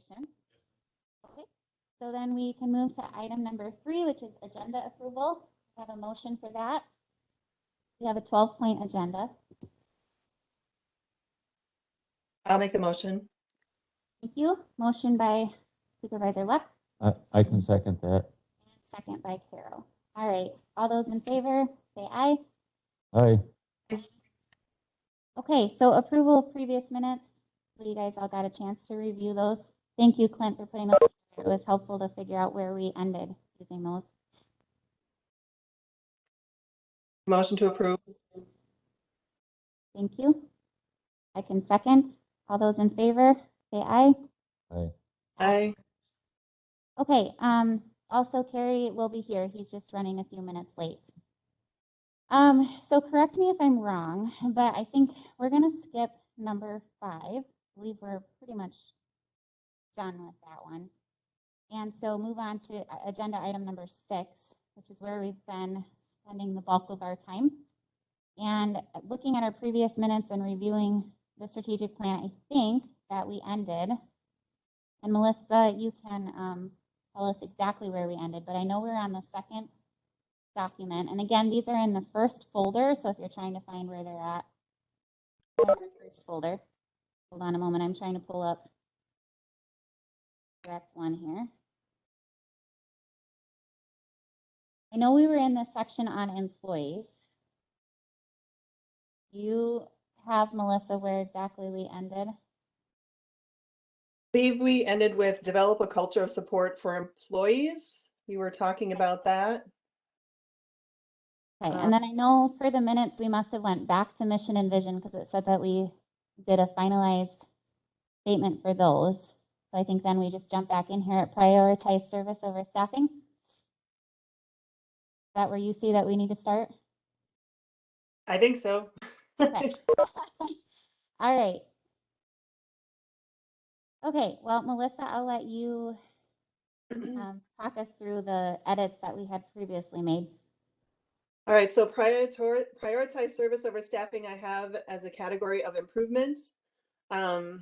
position? Okay, so then we can move to item number 3, which is agenda approval. We have a motion for that. We have a 12-point agenda. I'll make the motion. Thank you. Motion by Supervisor Luck. I can second that. And second by Carol. All right, all those in favor, say aye. Aye. Okay, so approval of previous minutes. You guys all got a chance to review those. Thank you, Clint, for putting those together. It was helpful to figure out where we ended using those. Motion to approve. Thank you. I can second. All those in favor, say aye. Aye. Aye. Okay, also Carrie will be here. He's just running a few minutes late. So correct me if I'm wrong, but I think we're gonna skip number 5. I believe we're pretty much done with that one. And so move on to agenda item number 6, which is where we've been spending the bulk of our time. And looking at our previous minutes and reviewing the strategic plan, I think that we ended. And Melissa, you can tell us exactly where we ended, but I know we're on the second document. And again, these are in the first folder, so if you're trying to find where they're at, they're in the first folder. Hold on a moment, I'm trying to pull up the correct one here. I know we were in the section on employees. Do you have, Melissa, where exactly we ended? I believe we ended with develop a culture of support for employees. We were talking about that. Okay, and then I know for the minutes, we must have went back to mission and vision because it said that we did a finalized statement for those. So I think then we just jump back in here at prioritize service over staffing. Is that where you see that we need to start? I think so. Okay. All right. Okay, well, Melissa, I'll let you talk us through the edits that we had previously made. All right, so prioritize service over staffing I have as a category of improvement. And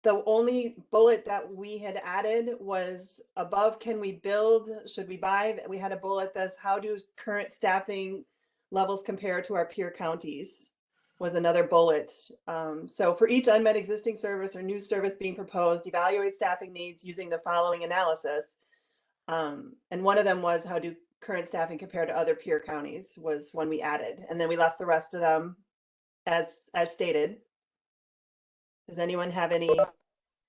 the only bullet that we had added was above, can we build, should we buy? We had a bullet that's how do current staffing levels compare to our peer counties was another bullet. So for each unmet existing service or new service being proposed, evaluate staffing needs using the following analysis. And one of them was how do current staffing compare to other peer counties was one we added. And then we left the rest of them as stated. Does anyone have any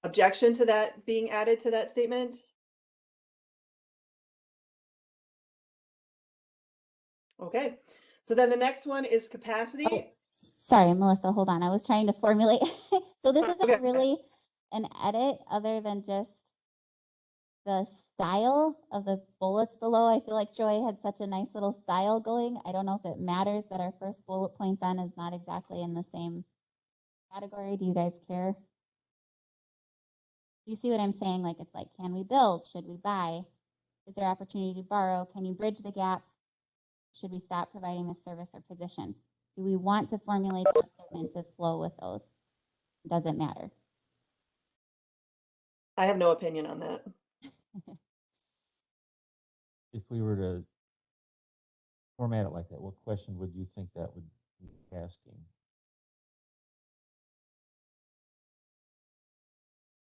objection to that being added to that statement? Okay, so then the next one is capacity. Oh, sorry, Melissa, hold on. I was trying to formulate. So this isn't Okay. really an edit other than just the style of the bullets below. I feel like Joy had such a nice little style going. I don't know if it matters that our first bullet point then is not exactly in the same category. Do you guys care? Do you see what I'm saying? Like, it's like, can we build? Should we buy? Is there opportunity to borrow? Can you bridge the gap? Should we stop providing this service or position? Do we want to formulate that statement to flow with those? Does it matter? I have no opinion on that. If we were to format it like that, what question would you think that would be asking?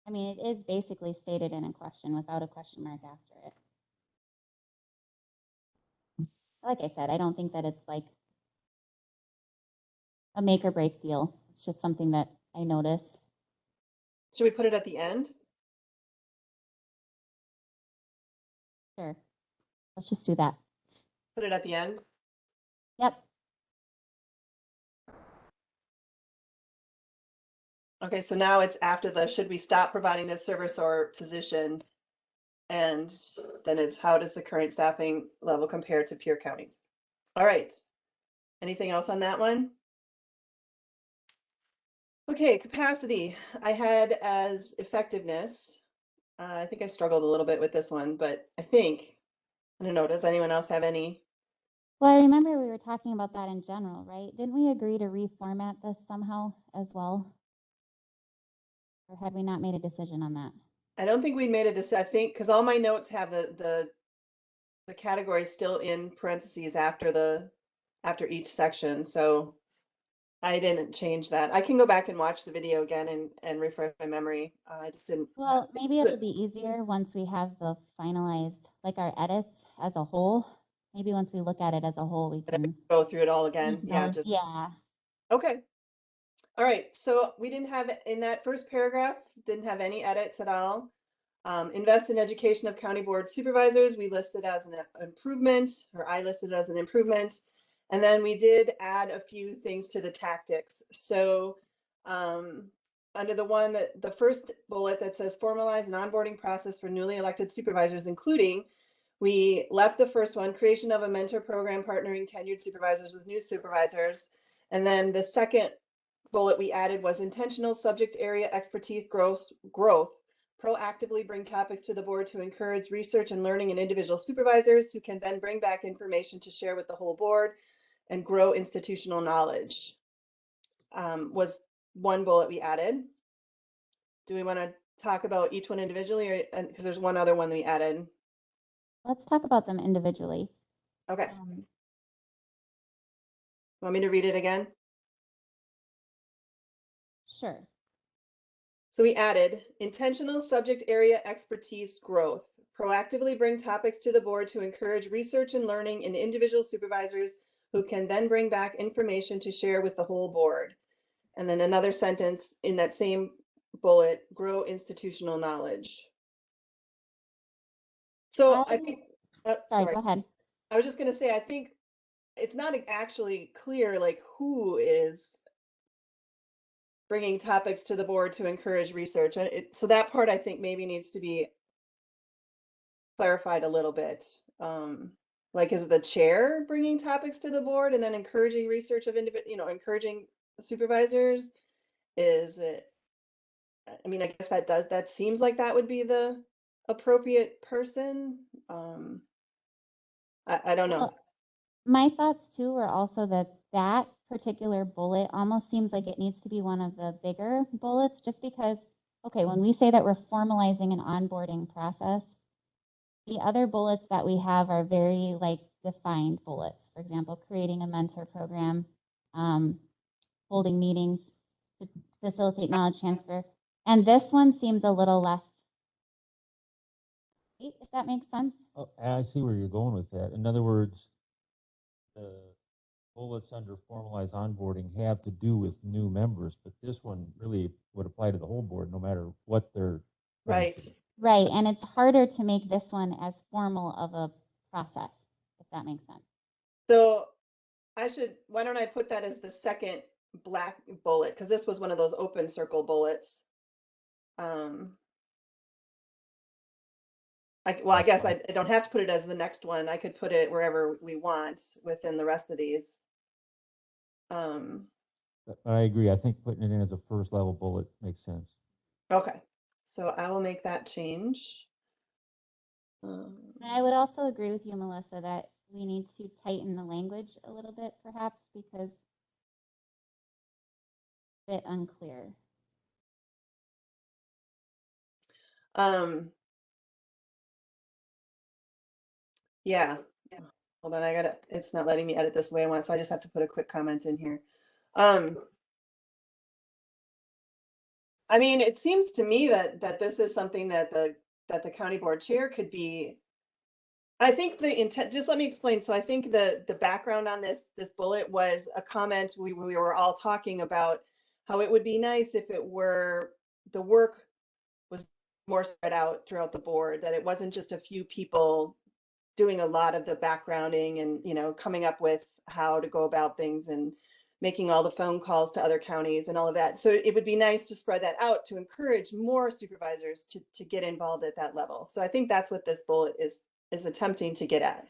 I mean, it is basically stated in a question without a question mark after it. Like I said, I don't think that it's like a make or break deal. It's just something that I noticed. Should we put it at the end? Sure. Let's just do that. Put it at the end? Yep. Okay, so now it's after the should we stop providing this service or position? And then it's how does the current staffing level compare to peer counties? All right. Anything else on that one? Okay, capacity. I had as effectiveness. I think I struggled a little bit with this one, but I don't know, does anyone else have any? Well, I remember we were talking about that in general, right? Didn't we agree to reformat this somehow as well? Or had we not made a decision on that? I don't think we made a decision. I think because all my notes have the categories still in parentheses after each section. So I didn't change that. I can go back and watch the video again and refresh my memory. I just didn't. Well, maybe it'll be easier once we have the finalized, like our edits as a whole. Maybe once we look at it as a whole, we can Go through it all again. tweak Yeah, those. just Yeah. okay. All right, so we didn't have, in that first paragraph, didn't have any edits at all. Invest in education of county board supervisors, we listed as an improvement, or I listed as an improvement. And then we did add a few things to the tactics. So under the first bullet that says formalize an onboarding process for newly elected supervisors, including, we left the first one, creation of a mentor program partnering tenured supervisors with new supervisors. And then the second bullet we added was intentional subject area expertise growth, proactively bring topics to the board to encourage research and learning in individual supervisors who can then bring back information to share with the whole board and grow institutional knowledge. Was one bullet we added. Do we want to talk about each one individually, or because there's one other one we added? Let's talk about them individually. Okay. Want me to read it again? Sure. So we added intentional subject area expertise growth, proactively bring topics to the board to encourage research and learning in individual supervisors who can then bring back information to share with the whole board. And then another sentence in that same bullet, grow institutional knowledge. So I think, sorry, go ahead. I was just going to say, I think it's not actually clear like who is bringing topics to the board to encourage research. And so that part I think maybe needs to be clarified a little bit. Like, is the chair bringing topics to the board and then encouraging research of encouraging supervisors? Is it, I mean, I guess that seems like that would be the appropriate person. I don't know. Well, my thoughts too were also that particular bullet almost seems like it needs to be one of the bigger bullets, just because, okay, when we say that we're formalizing an onboarding process, the other bullets that we have are very like defined bullets. For example, creating a mentor program, holding meetings to facilitate knowledge transfer. And this one seems a little less, if that makes sense. Oh, I see where you're going with that. In other words, the bullets under formalized onboarding have to do with new members, but this one really would apply to the whole board, no matter what they're Right. Right, and it's harder to make this one as formal of a process, if that makes sense. So why don't I put that as the second black bullet? Because this was one of those open circle bullets. I guess I don't have to put it as the next one. I could put it wherever we want within the rest of these. I agree. I think putting it in as a first level bullet makes sense. Okay, so I will make that change. And I would also agree with you, Melissa, that we need to tighten the language a little bit, perhaps, because it's a bit unclear. Yeah. Hold on, it's not letting me edit this the way I want, so I just have to put a quick comment in here. I mean, it seems to me that this is something that the county board chair could be. I think the intent, just let me explain. So I think the background on this bullet was a comment we were all talking about how it would be nice if it were the work was more spread out throughout the board, that it wasn't just a few people doing a lot of the backgrounding and coming up with how to go about things and making all the phone calls to other counties and all of that. So it would be nice to spread that out to encourage more supervisors to get involved at that level. So I think that's what this bullet is attempting to get at.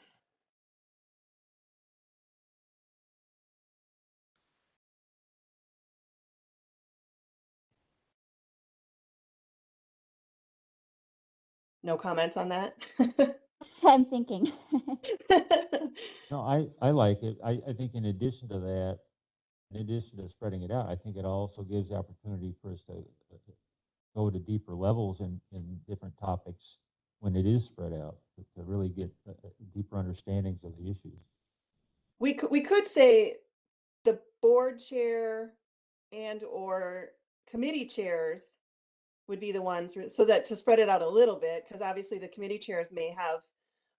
No comments on that? I'm thinking. No, I like it. I think in addition to that, in addition to spreading it out, I think it also gives the opportunity for us to go to deeper levels in different topics when it is spread out to really get deeper understandings of the issues. We could say the board chair and or committee chairs would be the ones, so that to spread it out a little bit, because obviously the committee chairs may have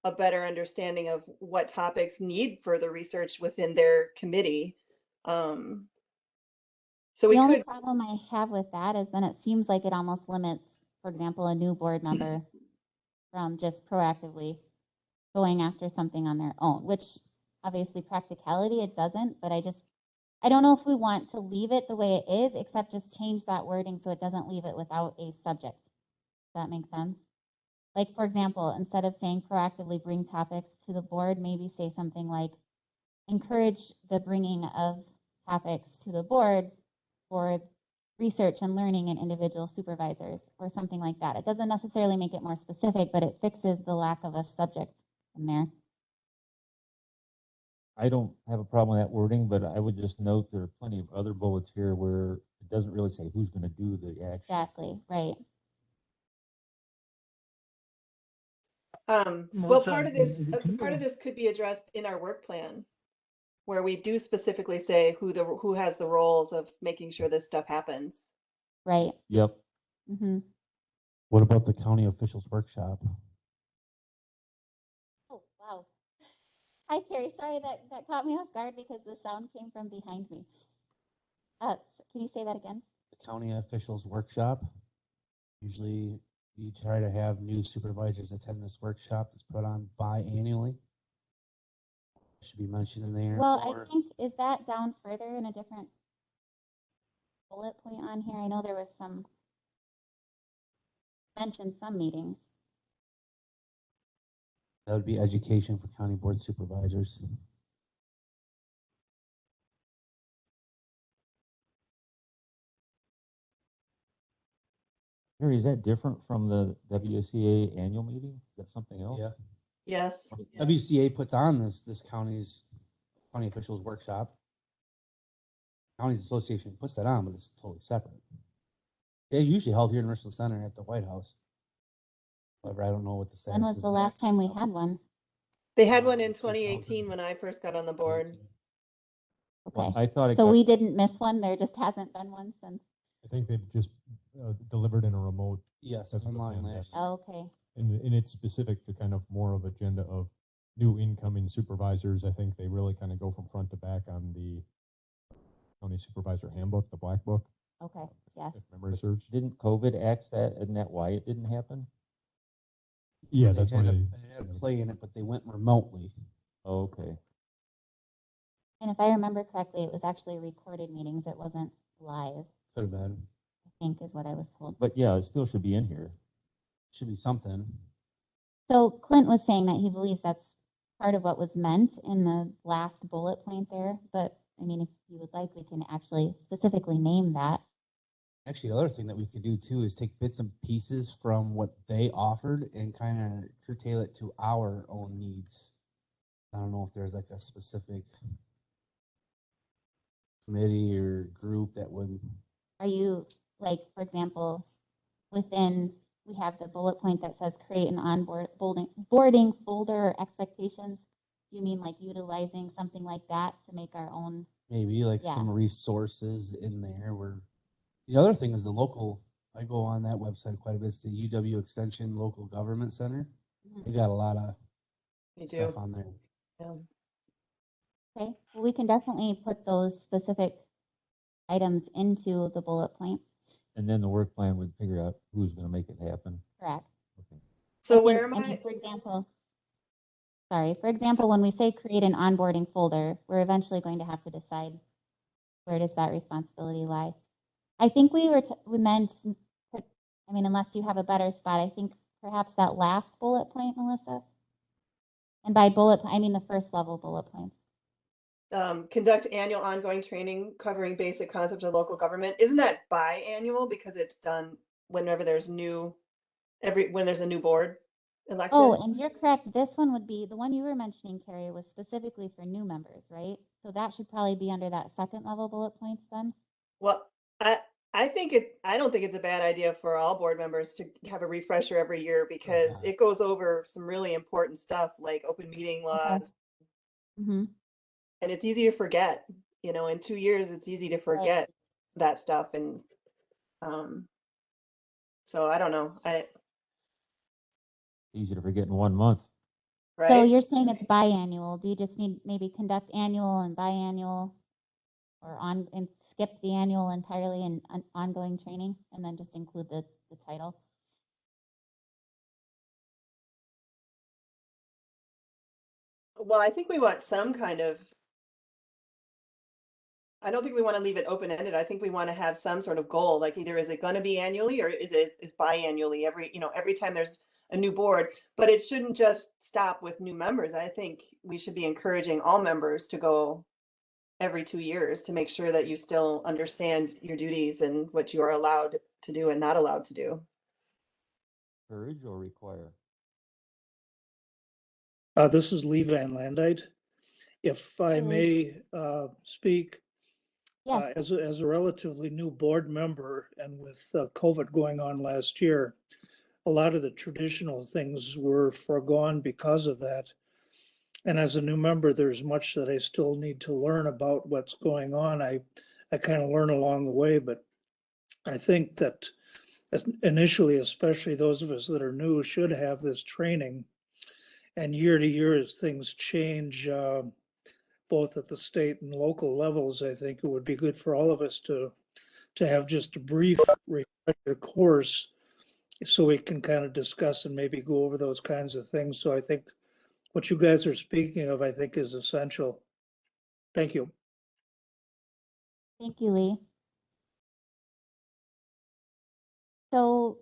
a better understanding of what topics need further research within their committee. So we The only could, problem I have with that is then it seems like it almost limits, for example, a new board member from just proactively going after something on their own, which obviously practicality it doesn't, but I don't know if we want to leave it the way it is, except just change that wording so it doesn't leave it without a subject. Does that make sense? Like, for example, instead of saying proactively bring topics to the board, maybe say something like encourage the bringing of topics to the board for research and learning in individual supervisors or something like that. It doesn't necessarily make it more specific, but it fixes the lack of a subject in there. I don't have a problem with that wording, but I would just note there are plenty of other bullets here where it doesn't really say who's going to do the action. Exactly, right. well, part of this could be addressed in our work plan, where we do specifically say who has the roles of making sure this stuff happens. Right. Yep. Mm-hmm. What about the county officials workshop? Oh, wow. Hi, Carrie. Sorry that caught me off guard because the sound came from behind me. Can you say that again? The county officials workshop. Usually you try to have new supervisors attend this workshop that's put on biannually. Should be mentioned in there. Well, I think, is that down further in a different bullet point on here? I know there was mentioned some meetings. That would be education for county board supervisors. Harry, is that different from the WCA annual meeting? Is that something else? Yeah. Yes. WCA puts on this county officials workshop. Counties Association puts that on, but it's totally separate. They're usually held here in Richland Center at the White House. However, I don't know what the status When was is the there. last time we had one? They had one in 2018 when I first got on the board. Well, Okay. I thought it So got, we didn't miss one. There just hasn't been one since. I think they've just delivered in a remote, Yes, That's the online plan, last yes. year. Oh, okay. and it's specific to kind of more of agenda of new incoming supervisors. I think they really kind of go from front to back on the county supervisor handbook, the black book, Okay. Yes. if memory serves. didn't COVID axe that? Isn't that why it didn't happen? Yeah, They that's why had they. a play in it, but they went remotely. Oh, okay. And if I remember correctly, it was actually recorded meetings. It wasn't live, Could have been. I think is what I was told. But yeah, it still should be in here. Should be something. So Clint was saying that he believes that's part of what was meant in the last bullet point there. But I mean, if you would like, we can actually specifically name that. Actually, the other thing that we could do too is take bits and pieces from what they offered and kind of curtail it to our own needs. I don't know if there's like a specific committee or group that would. Are you like, for example, within, we have the bullet point that says create an boarding folder or expectations. Do you mean like utilizing something like that to make our own? Maybe like Yeah. some resources in there where the other thing is the local, I go on that website quite a bit. It's the UW Extension Local Government Center. They got a lot of They do. stuff on there. Yeah. Okay, well, we can definitely put those specific items into the bullet point. And then the work plan would figure out who's going to make it happen. Correct. Okay. So I where think- am I mean, I? for example, when we say create an onboarding folder, we're eventually going to have to decide where does that responsibility lie. I think we meant, I mean, unless you have a better spot, I think perhaps that last bullet point, Melissa. And by bullet, I mean the first level bullet points. Conduct annual ongoing training covering basic concepts of local government. Isn't that biannual because it's done whenever there's when there's a new board elected? Oh, and you're correct. This one would be, the one you were mentioning, Carrie, was specifically for new members, right? So that should probably be under that second level bullet points then. Well, I I don't think it's a bad idea for all board members to have a refresher every year because Yeah. it goes over some really important stuff like open meeting Okay. laws, Mm-hmm. and it's easy to forget. In 2 years, it's easy to forget that stuff, and um, so I don't know. Easy to forget in 1 month. So Right? you're saying it's biannual. Do you just need maybe conduct annual and biannual or and skip the annual entirely and ongoing training and then just include the title? Well, I think we want some kind of. I don't think we want to leave it open ended. I think we want to have some sort of goal. Like either is it going to be annually or is biannually every time there's a new board. But it shouldn't just stop with new members. I think we should be encouraging all members to go every 2 years to make sure that you still understand your duties and what you are allowed to do and not allowed to do. Courage or require? This is Lee Van Landite. If I Hi, Lee. may speak, Yes. as a relatively new board member and with COVID going on last year, a lot of the traditional things were foregone because of that. And as a new member, there's much that I still need to learn about what's going on. I kind of learn along the way, but I think that initially, especially those of us that are new, should have this training. And year to year, as things change, both at the state and local levels, I think it would be good for all of us to have just a brief refresher course so we can kind of discuss and maybe go over those kinds of things. So I think what you guys are speaking of, I think is essential. Thank you. Thank you, Lee. So,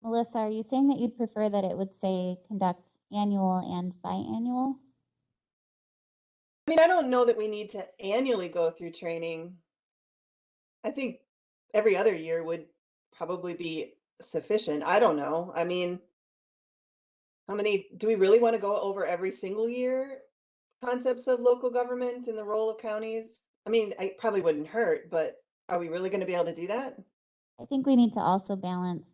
Melissa, are you saying that you'd prefer that it would say conduct annual and biannual? I mean, I don't know that we need to annually go through training. I think every other year would probably be sufficient. I don't know. I mean, how many do we really want to go over every single year? Concepts of local government and the role of counties? I mean, it probably wouldn't hurt, but are we really going to be able to do that? I think we need to also balance,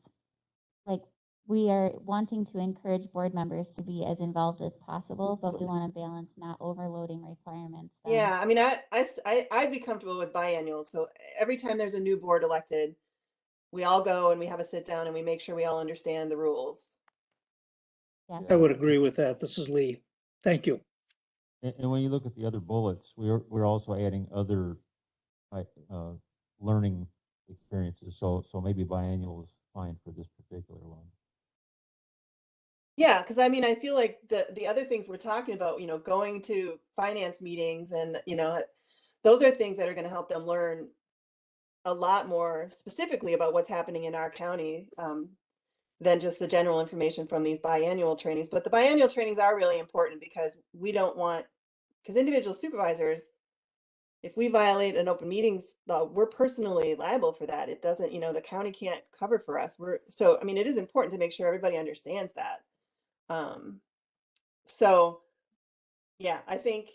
like, we are wanting to encourage board members to be as involved as possible, but we want to balance not overloading requirements. Yeah, I mean, I'd be comfortable with biannual. So every time there's a new board elected, we all go and we have a sit down and we make sure we all understand the rules. Yeah. I would agree with that. This is Lee. Thank you. And when you look at the other bullets, we're also adding other learning experiences. So maybe biannual is fine for this particular one. Yeah, because I mean, I feel like the other things we're talking about, going to finance meetings and, those are things that are going to help them learn a lot more specifically about what's happening in our county than just the general information from these biannual trainings. But the biannual trainings are really important because because individual supervisors, if we violate an open meetings law, we're personally liable for that. It doesn't, the county can't cover for us. I mean, it is important to make sure everybody understands that. So yeah, I think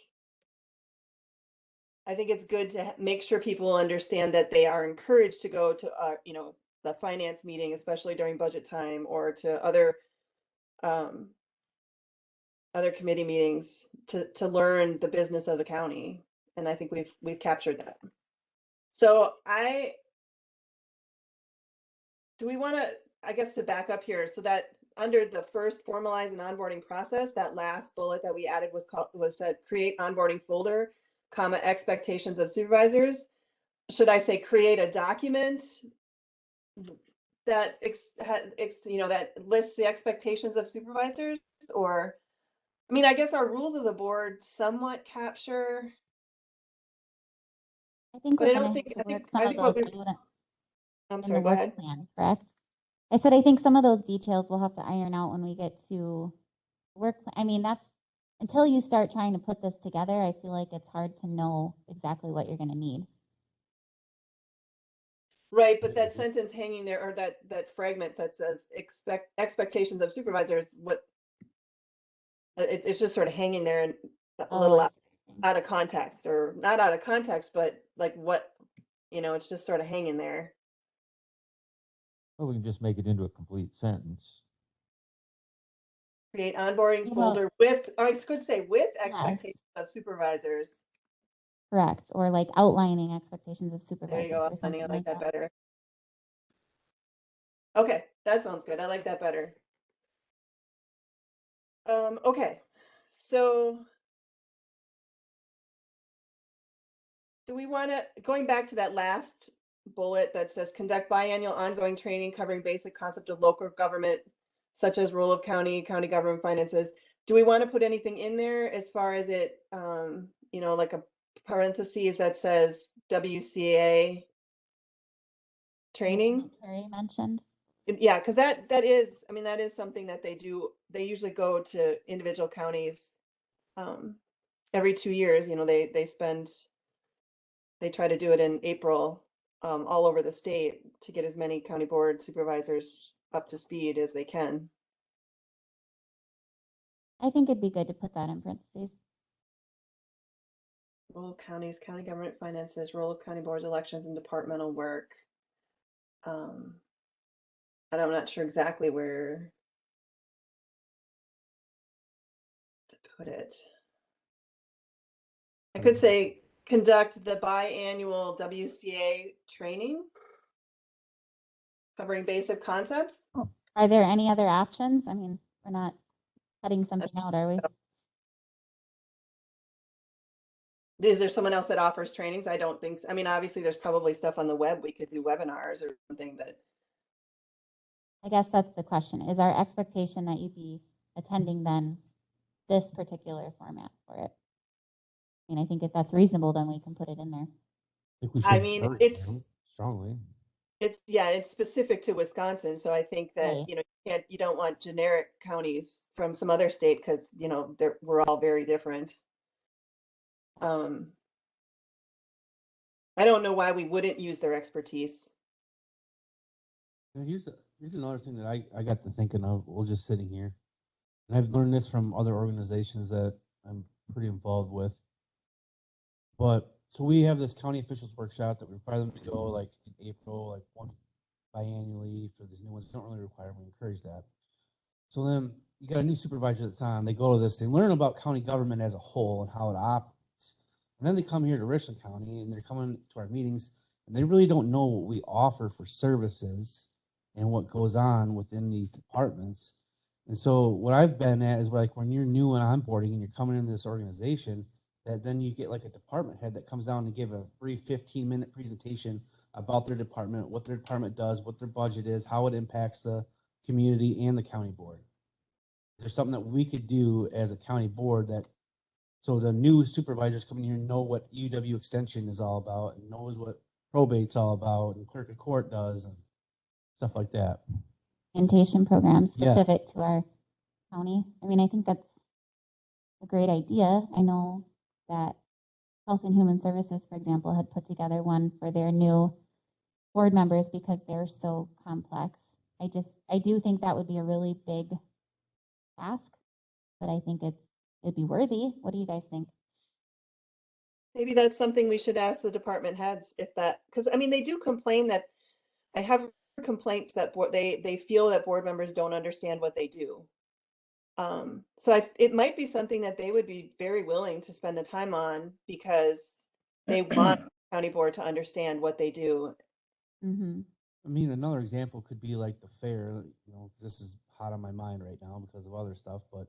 it's good to make sure people understand that they are encouraged to go to, the finance meeting, especially during budget time, or to other committee meetings to learn the business of the county. And I think we've captured that. So do we want to, I guess, to back up here, so that under the first formalize an onboarding process, that last bullet that we added was said create onboarding folder, expectations of supervisors. Should I say create a document that that lists the expectations of supervisors? Or, I mean, I guess our rules of the board somewhat capture. I think But we're I going don't to think, have to I work think, some I of think what those we, out I'm in the sorry, go work ahead. plan, correct? I said, I think some of those details we'll have to iron out when we get to work. I mean, that's until you start trying to put this together, I feel like it's hard to know exactly what you're going to need. Right, but that sentence hanging there, or that fragment that says expectations of supervisors, it's just sort of hanging there and a little out of context, or not out of context, but like what, it's just sort of hanging there. Well, we can just make it into a complete sentence. Create onboarding Well- folder with, or I could say with Yes. expectations of supervisors. Correct, or like outlining expectations of There supervisors you go, or Honey, something I like like that that. better. Okay, that sounds good. I like that better. Okay, so do we want to, going back to that last bullet that says conduct biannual ongoing training covering basic concept of local government, such as role of county government finances. Do we want to put anything in there as far as it, you know, like a parentheses that says WCA training? That Carrie mentioned. Yeah, because that is, I mean, that is something that they do. They usually go to individual counties every 2 years. You know, they try to do it in April all over the state to get as many county board supervisors up to speed as they can. I think it'd be good to put that in parentheses. Role of counties, county government finances, role of county boards, elections, and departmental work. And I'm not sure exactly where to put it. I could say conduct the biannual WCA training covering basic concepts. Are there any other options? I mean, we're not cutting something out, are we? Is there someone else that offers trainings? I don't think so. I mean, obviously there's probably stuff on the web. We could do webinars or something, but I guess that's the question. Is our expectation that you'd be attending then this particular format for it? I mean, I think if that's reasonable, then we can put it in there. I think we should I mean, encourage it's- them strongly. it's specific to Wisconsin. So I think that, Right. you know, you don't want generic counties from some other state because, you know, we're all very different. I don't know why we wouldn't use their expertise. Now, here's another thing that I got to thinking of while just sitting here. And I've learned this from other organizations that I'm pretty involved with. But so we have this county officials workshop that we require them to go like in April, like one biannually for these new ones. We don't really require them, we encourage that. So then you got a new supervisor that's on, they go to this, they learn about county government as a whole and how it operates. And then they come here to Richland County and they're coming to our meetings and they really don't know what we offer for services and what goes on within these departments. And so what I've been at is like when you're new and onboarding and you're coming into this organization, that then you get like a department head that comes down and give a brief 15-minute presentation about their department, what their department does, what their budget is, how it impacts the community and the county board. There's something that we could do as a county board that, so the new supervisors coming here know what UW extension is all about and knows what probate's all about and clerk of court does and stuff like that. Orientation program Yeah. specific to our county. I mean, I think that's a great idea. I know that Health and Human Services, for example, had put together one for their new board members because they're so complex. I do think that would be a really big task, but I think it'd be worthy. What do you guys think? Maybe that's something we should ask the department heads if that, because I mean, they do complain that, I have complaints that they feel that board members don't understand what they do. So it might be something that they would be very willing to spend the time on because they want the county board to understand what they do. Mm-hmm. I mean, another example could be like the fair, you know, 'cause this is hot on my mind right now because of other stuff, but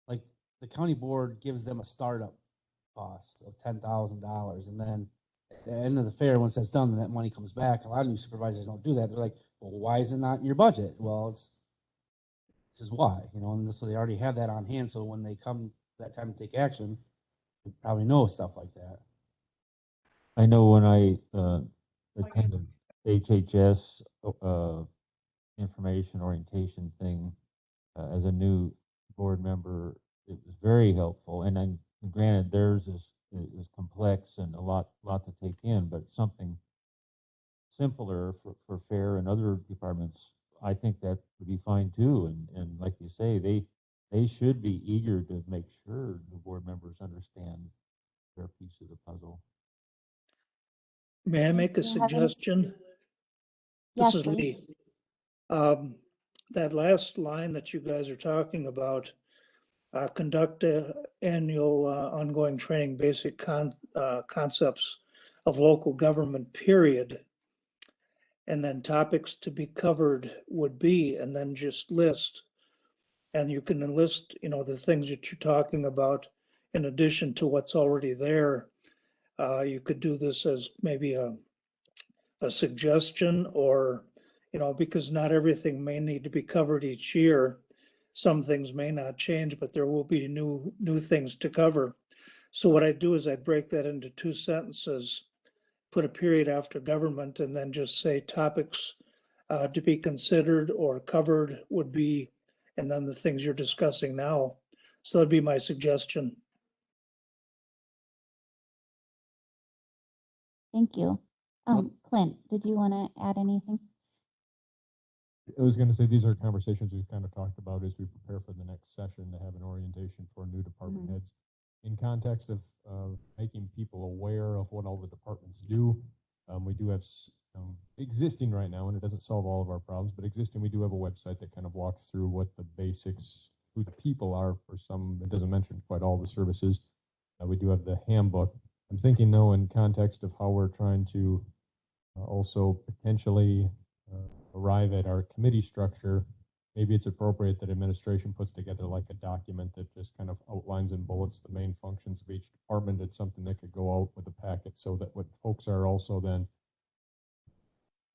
like the county board gives them a startup cost of $10,000. And then at the end of the fair, once that's done, then that money comes back. A lot of new supervisors don't do that. They're like, well, why is it not in your budget? Well, this is why, you know, and so they already have that on hand. So when they come that time to take action, they probably know stuff like that. I know when I attended HHS information orientation thing as a new board member, it was very helpful. And then granted, theirs is complex and a lot to take in, but something simpler for fair and other departments, I think that would be fine too. And like you say, they should be eager to make sure the board members understand their piece of the puzzle. May I make a Do you have any- suggestion? This Yes, is Lee? Lee. That last line that you guys are talking about, conduct annual ongoing training, basic concepts of local government, period. And then topics to be covered would be, and then just list. And you can enlist, the things that you're talking about in addition to what's already there. You could do this as maybe a suggestion, or, because not everything may need to be covered each year. Some things may not change, but there will be new things to cover. So what I do is I break that into 2 sentences, put a period after government, and then just say topics to be considered or covered would be, and then the things you're discussing now. So that'd be my suggestion. Thank you. Clint, did you want to add anything? I was going to say, these are conversations we've kind of talked about as we prepare for the next session to have an orientation for new department Mhm. heads. In context of making people aware of what all the departments do, we do have existing right now, and it doesn't solve all of our problems, but existing, we do have a website that kind of walks through what the basics, who the people are for some. It doesn't mention quite all the services. We do have the handbook. I'm thinking, though, in context of how we're trying to also potentially arrive at our committee structure, maybe it's appropriate that administration puts together like a document that just kind of outlines in bullets the main functions of each department. It's something that could go out with a packet, so that what folks are also then,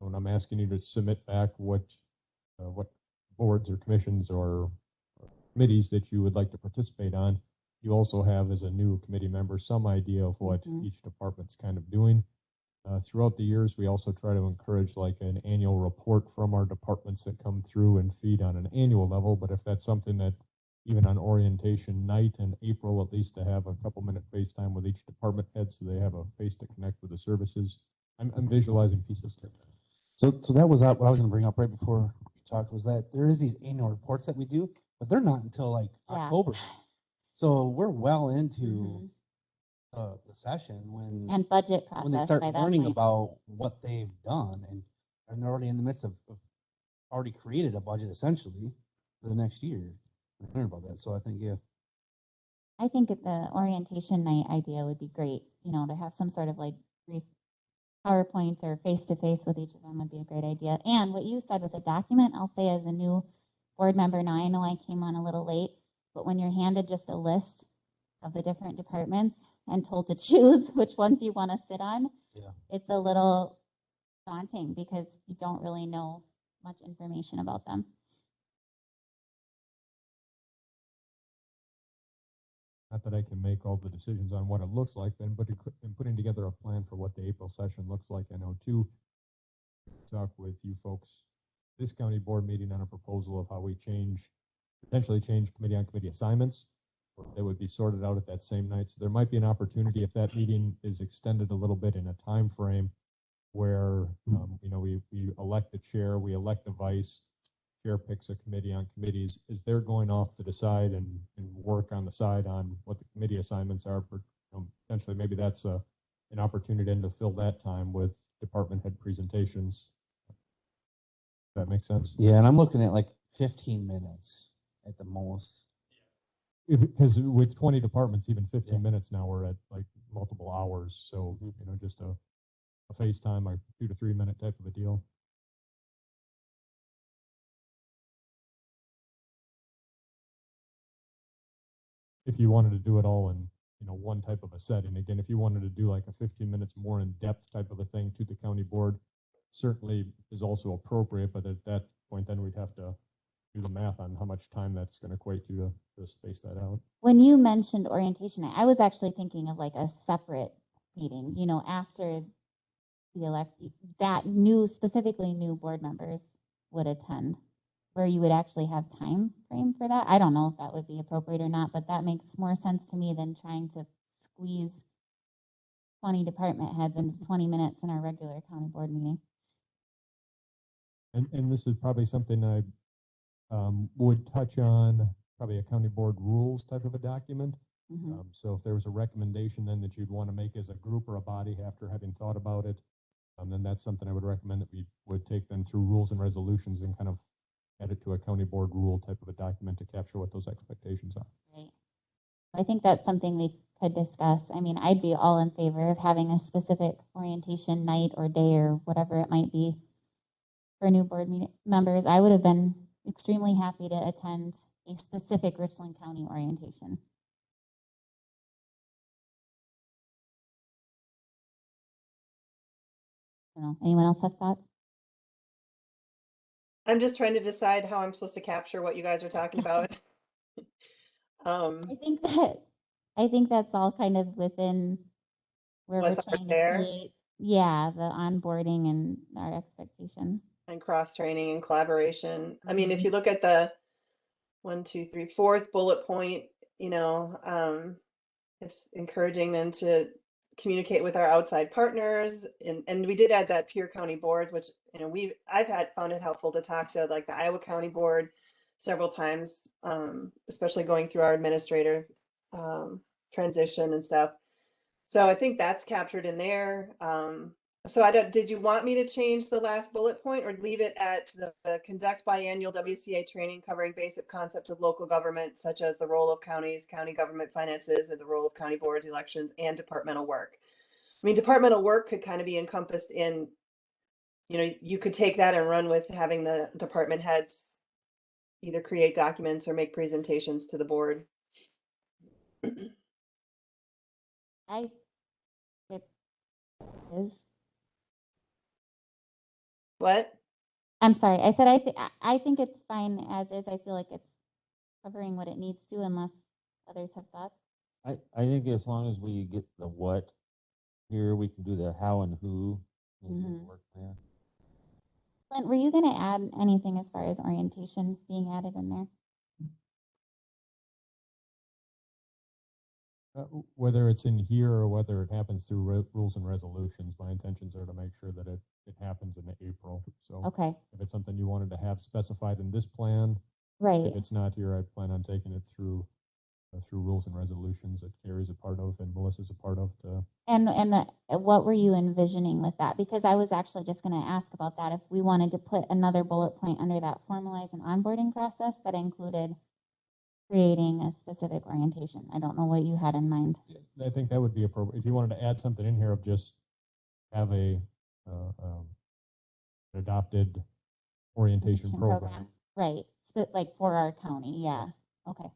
when I'm asking you to submit back what boards or commissions or committees that you would like to participate on, you also have, as a new committee member, some idea of what each department's kind of doing. Throughout the years, we also try to encourage like an annual report from our departments that come through and feed on an annual level. But if that's something that even on orientation night in April, at least to have a couple-minute FaceTime with each department head so they have a face to connect with the services. I'm visualizing pieces like that. So that was what I was going to bring up right before you talked, was that there is these annual reports that we do, but they're not until like Yeah. October. So we're well into Mhm. the session And budget process when they start by that learning point. about what they've done, and they're already in the midst of already created a budget essentially for the next year. They learn about that. So I think, yeah. I think that the orientation night idea would be great, to have some sort of like brief PowerPoint or face-to-face with each of them would be a great idea. And what you said with the document, I'll say as a new board member, now I know I came on a little late, but when you're handed just a list of the different departments and told to choose which ones you want to sit on, Yeah. it's a little daunting because you don't really know much information about them. Not that I can make all the decisions on what it looks like, then, but in putting together a plan for what the April session looks like, I know too, talk with you folks, this county board meeting on a proposal of how we potentially change committee on committee assignments. That would be sorted out at that same night. So there might be an opportunity, if that meeting is extended a little bit in a time frame where, we elect the chair, we elect the vice, chair picks a committee on committees, is they're going off to decide and work on the side on what the committee assignments are for, potentially maybe that's an opportunity then to fill that time with department head presentations. That makes sense? Yeah, and I'm looking at like 15 minutes at the most. Because with 20 departments, even 15 Yeah. minutes now, we're at like multiple hours. So, just a FaceTime, like 2 to 3 minute type of a deal. If you wanted to do it all in, one type of a setting, again, if you wanted to do like a 15 minutes more in depth type of a thing to the county board, certainly is also appropriate. But at that point, then we'd have to do the math on how much time that's going to equate to space that out. When you mentioned orientation, I was actually thinking of like a separate meeting, after that specifically new board members would attend, where you would actually have time frame for that. I don't know if that would be appropriate or not, but that makes more sense to me than trying to squeeze 20 department heads into 20 minutes in our regular county board meeting. And this is probably something I would touch on, probably a county board rules type of a document. Mm-hmm. So if there was a recommendation then that you'd want to make as a group or a body after having thought about it, then that's something I would recommend that we would take them through rules and resolutions and kind of add it to a county board rule type of a document to capture what those expectations are. Right. I think that's something we could discuss. I mean, I'd be all in favor of having a specific orientation night or day or whatever it might be for new board members. I would have been extremely happy to attend a specific Richland County orientation. I don't know. Anyone else have thoughts? I'm just trying to decide how I'm supposed to capture what you guys are talking about. I think that's all kind of within where What's we're trying to there? create, yeah, the onboarding and our expectations. And cross-training and collaboration. I mean, if Mhm. you look at the 4th bullet point, it's encouraging them to communicate with our outside partners. And we did add that Pierre County boards, which, I've found it helpful to talk to like the Iowa County board several times, especially going through our administrator transition and stuff. So I think that's captured in there. So did you want me to change the last bullet point or leave it at the conduct biannual WCA training covering basic concepts of local government, such as the role of counties, county government finances, and the role of county boards, elections, and departmental work? I mean, departmental work could kind of be encompassed in, you could take that and run with having the department heads either create documents or make presentations to the board. It is. What? I'm sorry. I said I think it's fine as is. I feel like it's covering what it needs to, unless others have thoughts. I think as long as we get the what here, we can do the how and who. Mhm. Work plan. Clint, were you going to add anything as far as orientation being added in there? Whether it's in here or whether it happens through rules and resolutions, my intentions are to make sure that it happens in April. So Okay, if it's something you wanted to have specified in this plan, right. if it's not here, I plan on taking it through rules and resolutions that Carrie's a part of and Melissa's a part of. And what were you envisioning with that? Because I was actually just going to ask about that. If we wanted to put another bullet point under that formalize an onboarding process that included creating a specific orientation. I don't know what you had in mind. I think that would be appropriate. If you wanted to add something in here of just have a adopted orientation program. Right. Like for our county. Yeah. Okay.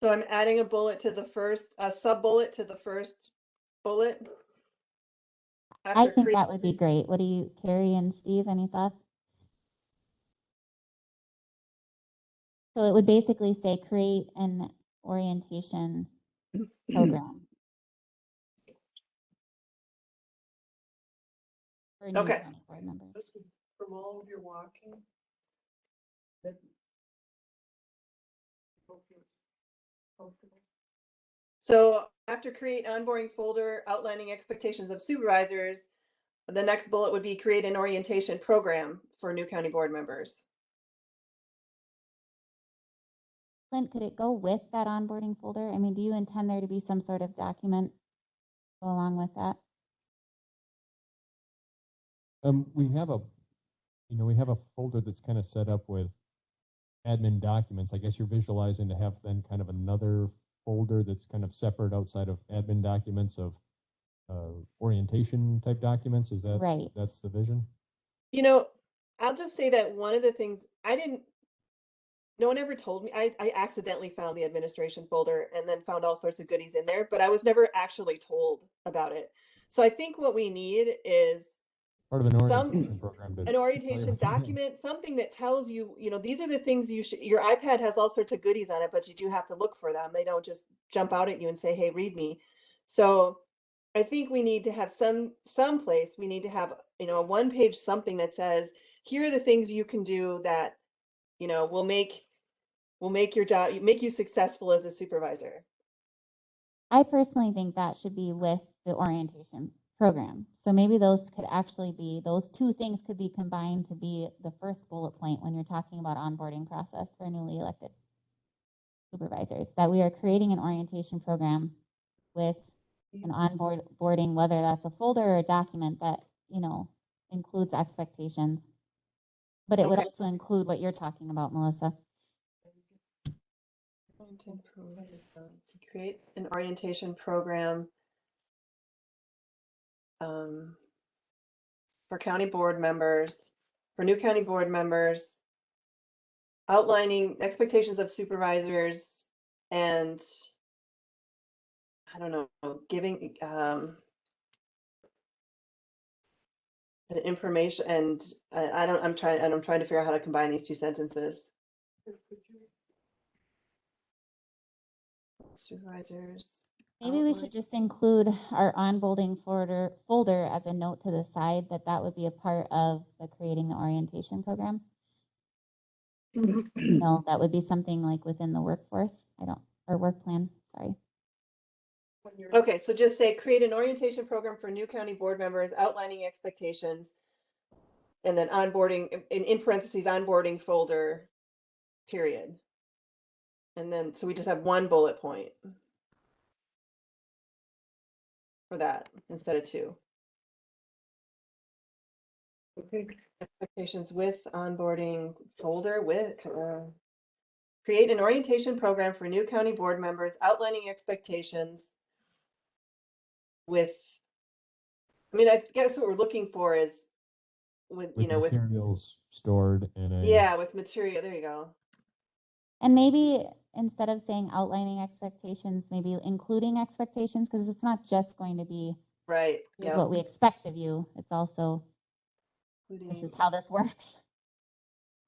So I'm adding a sub bullet to the first bullet. I think that would be great. What do you, Carrie and Steve, any thoughts? So it would basically say create an orientation program. For new Okay. county board members. From all of your walking. So after create onboarding folder outlining expectations of supervisors, the next bullet would be create an orientation program for new county board members. Clint, could it go with that onboarding folder? I mean, do you intend there to be some sort of document go along with that? We have a folder that's kind of set up with admin documents. I guess you're visualizing to have then kind of another folder that's kind of separate outside of admin documents of orientation type documents. Is that right? That's the vision? I'll just say that one of the things no one ever told me. I accidentally found the administration folder and then found all sorts of goodies in there, but I was never actually told about it. So I think what we need is part of an orientation program. An orientation document, something that tells you, these are the things your iPad has all sorts of goodies on it, but you do have to look for them. They don't just jump out at you and say, hey, read me. So I think we need to have some place, we need to have, a one-page something that says, here are the things you can do that, will make your job, make you successful as a supervisor. I personally think that should be with the orientation program. So maybe those two things could be combined to be the first bullet point when you're talking about onboarding process for newly elected supervisors, that we are creating an orientation program with an onboarding, whether that's a folder or a document that, includes expectations. But it would Okay. also include what you're talking about, Melissa. Create an orientation program for county board members, for new county board members, outlining expectations of supervisors and I don't know, giving information and I'm trying to figure out how to combine these two sentences. Supervisors. Maybe we should just include our onboarding folder as a note to the side that would be a part of the creating the orientation program. No, that would be something like within the workforce. Or work plan, sorry. Okay, so just say create an orientation program for new county board members outlining expectations. And then onboarding, in parentheses, onboarding folder, period. And then, so we just have one bullet point for that instead of two. Okay. Expectations with onboarding folder with, create an orientation program for new county board members outlining expectations with, I mean, I guess what we're looking for is with, With you know, with, materials stored in a. yeah, with material, there you go. And maybe instead of saying outlining expectations, maybe including expectations, because it's not just going to be Right. here's Yeah. what we expect of you. It's also this is how this works.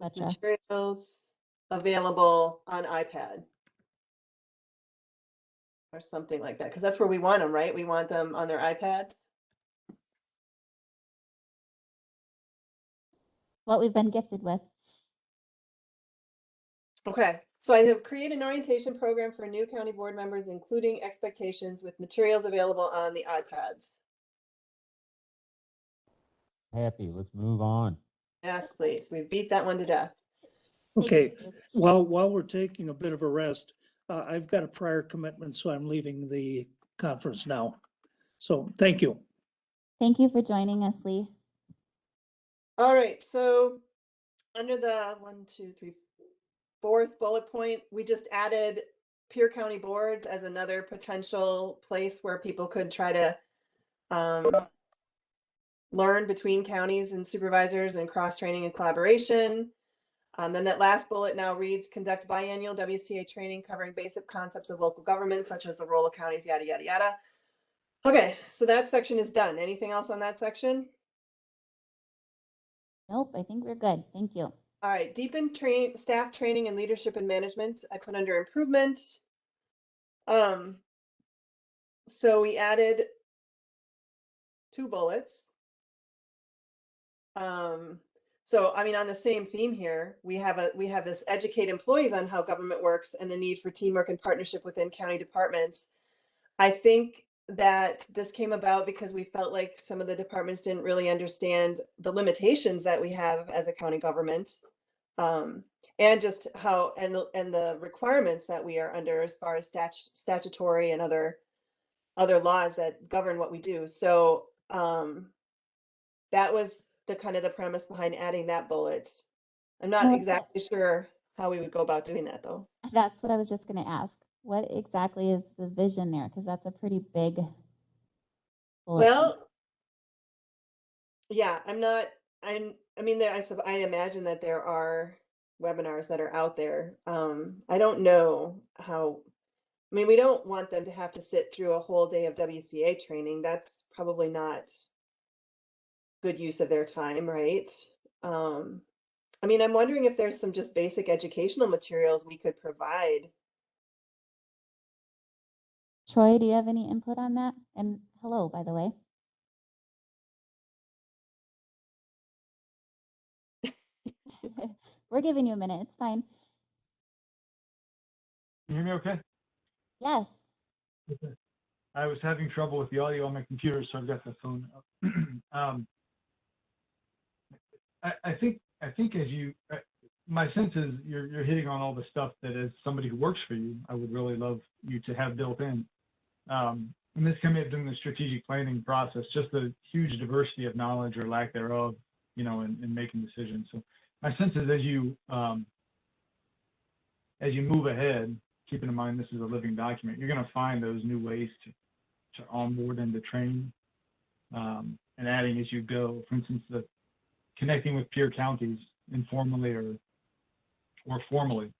etc. Materials available on iPad or something like that, because that's where we want them, right? We want them on their iPads. What we've been gifted with. Okay, so I have created an orientation program for new county board members, including expectations with materials available on the iPads. Happy, let's move on. Yes, please. We beat that one to death. Okay, Thank you. while we're taking a bit of a rest, I've got a prior commitment, so I'm leaving the conference now. So thank you. Thank you for joining us, Lee. All right, so under the 4th bullet point, we just added Pierre County boards as another potential place where people could try to learn between counties and supervisors and cross-training and collaboration. Then that last bullet now reads, conduct biannual WCA training covering basic concepts of local government, such as the role of counties, yada, yada, yada. Okay, so that section is done. Anything else on that section? Nope, I think we're good. Thank you. All right, deepen staff training and leadership and management. I put under improvement. So we added 2 bullets. So I mean, on the same theme here, we have this educate employees on how government works and the need for teamwork and partnership within county departments. I think that this came about because we felt like some of the departments didn't really understand the limitations that we have as a county government, and just how and the requirements that we are under as far as statutory and other laws that govern what we do. So that was the kind of the premise behind adding that bullet. I'm not Melissa. exactly sure how we would go about doing that though. That's what I was just going to ask. What exactly is the vision there? Because that's a pretty big bullet point. Well, yeah, I mean, I imagine that there are webinars that are out there. I don't know how, I mean, we don't want them to have to sit through a whole day of WCA training. That's probably not good use of their time, right? I mean, I'm wondering if there's some just basic educational materials we could provide. Troy, do you have any input on that? And hello, by the way. We're giving you a minute. It's fine. Can you hear me okay? Yes. Okay. I was having trouble with the audio on my computer, so I've got the phone up. I think as you, my sense is you're hitting on all the stuff that as somebody who works for you, I would really love you to have built in. and this came up during the strategic planning process, just the huge diversity of knowledge or lack thereof, you know, in making decisions. So my sense is as you move ahead, keeping in mind this is a living document, you're going to find those new ways to onboard and to train, and adding as you go. For instance, the connecting with peer counties informally or formally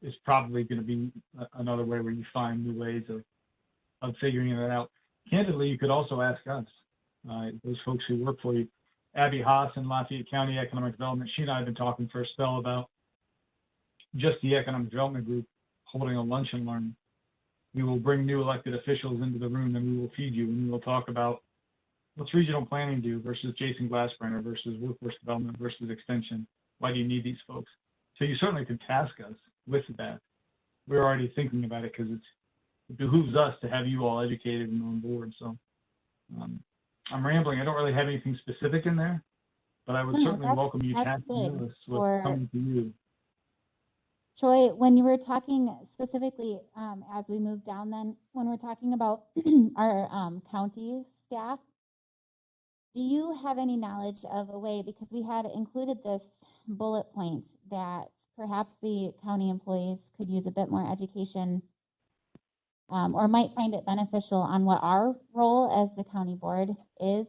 is probably going to be another way where you find new ways of figuring that out. Candidly, you could also ask us, those folks who work for you. Abby Haas in Lafayette County Economic Development, she and I have been talking for a spell about just the Economic Development Group holding a lunch and learn. We will bring new elected officials into the room and we will feed you, and we will talk about what's regional planning do versus Jason Glassbrenner versus workforce development versus extension. Why do you need these folks? So you certainly could task us with that. We're already thinking about it because it behooves us to have you all educated and on board. So I'm rambling. I don't really have anything specific in there, but I would No, certainly welcome you that's tasking good us with for- coming to you. Troy, when you were talking specifically, as we move down then, when we're talking about our county staff, do you have any knowledge of a way, because we had included this bullet point that perhaps the county employees could use a bit more education or might find it beneficial on what our role as the county board is?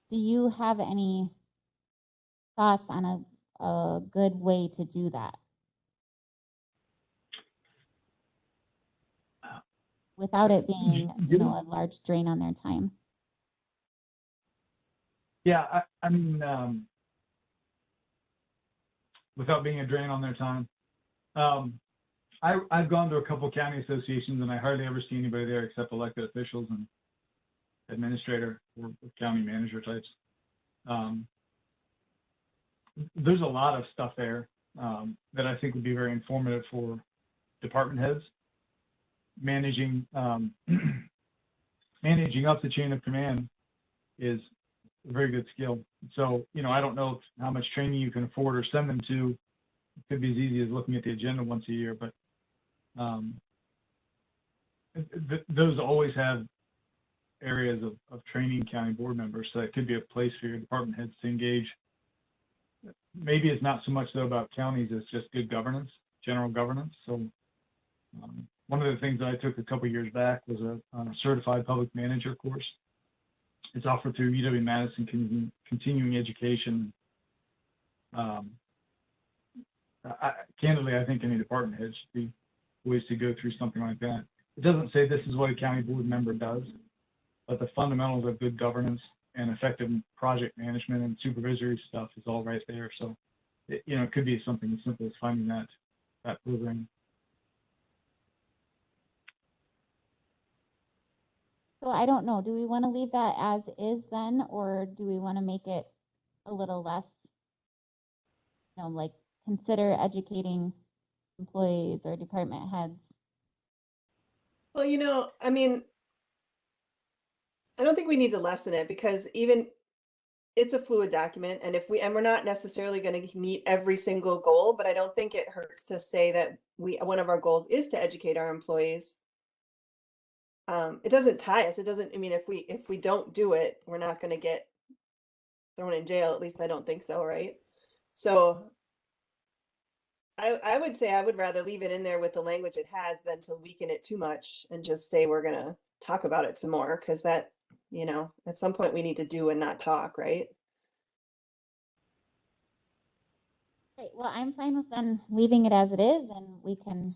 Do you have any thoughts on a good way to do that without it being, you know, a large drain on their time? Yeah, I mean, without being a drain on their time. I've gone to a couple county associations and I hardly ever see anybody there except elected officials and administrator or county manager types. There's a lot of stuff there that I think would be very informative for department heads. Managing managing up the chain of command is a very good skill. So, you know, I don't know how much training you can afford or send them to. It could be as easy as looking at the agenda once a year, but those always have areas of training county board members. So it could be a place for your department heads to engage. Maybe it's not so much though about counties, it's just good governance, general governance. So one of the things that I took a couple years back was a certified public manager course. It's offered through UW-Madison Continuing Education. Candidly, I think any department head should be ways to go through something like that. It doesn't say this is what a county board member does, but the fundamentals of good governance and effective project management and supervisory stuff is all right there. So, it could be something as simple as finding that program. So I don't know, do we want to leave that as is then, or do we want to make it a little less, like consider educating employees or department heads? Well, I mean, I don't think we need to lessen it because even it's a fluid document, and we're not necessarily going to meet every single goal, but I don't think it hurts to say that one of our goals is to educate our employees. It doesn't tie us. It doesn't, I mean, if we don't do it, we're not going to get thrown in jail. At least I don't think so, right? So I would say I would rather leave it in there with the language it has than to weaken it too much and just say we're going to talk about it some more, because that, at some point we need to do and not talk, right? Right, well, I'm fine with then leaving it as it is, and we can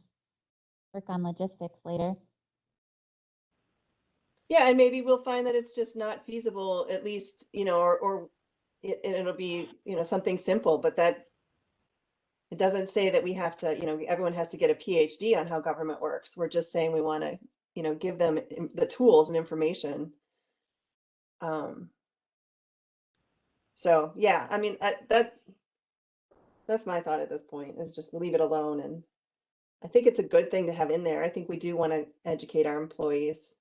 work on logistics later. Yeah, and maybe we'll find that it's just not feasible, at least, or it'll be, something simple, but that it doesn't say that we have to, everyone has to get a PhD on how government works. We're just saying we want to, give them the tools and information. So yeah, I mean, that's my thought at this point, is just leave it alone. And I think it's a good thing to have in there. I think we do want to educate our employees.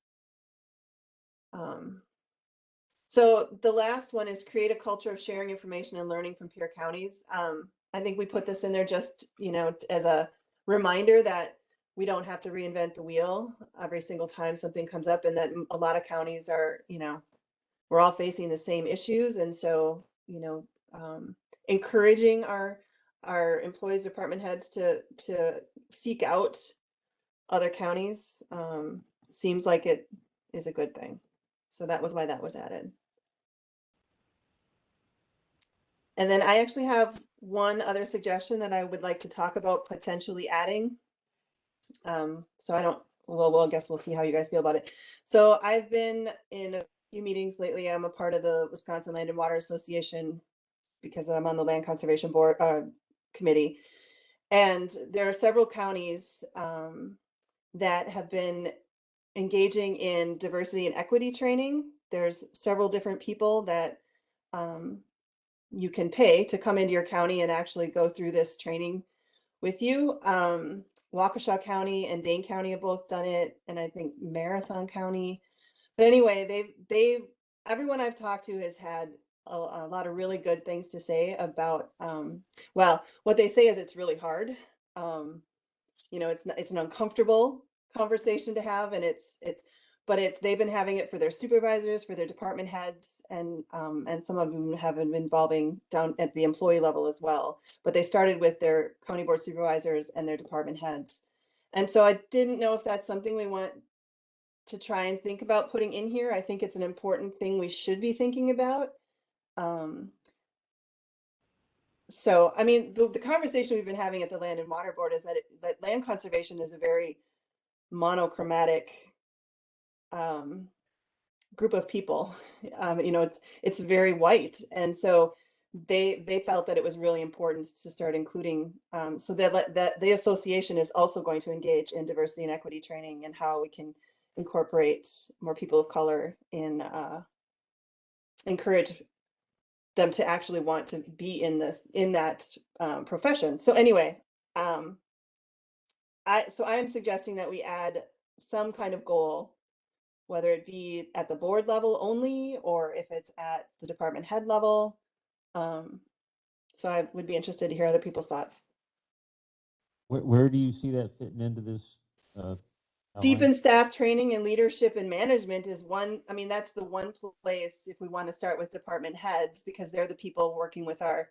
So the last one is create a culture of sharing information and learning from peer counties. I think we put this in there just, as a reminder that we don't have to reinvent the wheel every single time something comes up, and that a lot of counties are, we're all facing the same issues. And so, encouraging our employees, department heads to seek out other counties seems like it is a good thing. So that was why that was added. And then I actually have one other suggestion that I would like to talk about potentially adding. So I guess we'll see how you guys feel about it. So I've been in a few meetings lately. I'm a part of the Wisconsin Land and Water Association because I'm on the Land Conservation Board committee. And there are several counties that have been engaging in diversity and equity training. There's several different people that you can pay to come into your county and actually go through this training with you. Waukesha County and Dane County have both done it, and I think Marathon County. But anyway, everyone I've talked to has had a lot of really good things to say about, well, what they say is it's really hard. It's an uncomfortable conversation to have, and they've been having it for their supervisors, for their department heads, and some of them have been involving down at the employee level as well. But they started with their county board supervisors and their department heads. And so I didn't know if that's something we want to try and think about putting in here. I think it's an important thing we should be thinking about. So, I mean, the conversation we've been having at the Land and Water Board is that land conservation is a very monochromatic group of people. It's very white, and so they felt that it was really important to start including, so that the association is also going to engage in diversity and equity training and how we can incorporate more people of color in, encourage them to actually want to be in that profession. So anyway, I am suggesting that we add some kind of goal, whether it be at the board level only, or if it's at the department head level. So I would be interested to hear other people's thoughts. Where do you see that fitting into this? Deepen staff training and leadership and management is one. I mean, that's the one place if we want to start with department heads, because they're the people working with our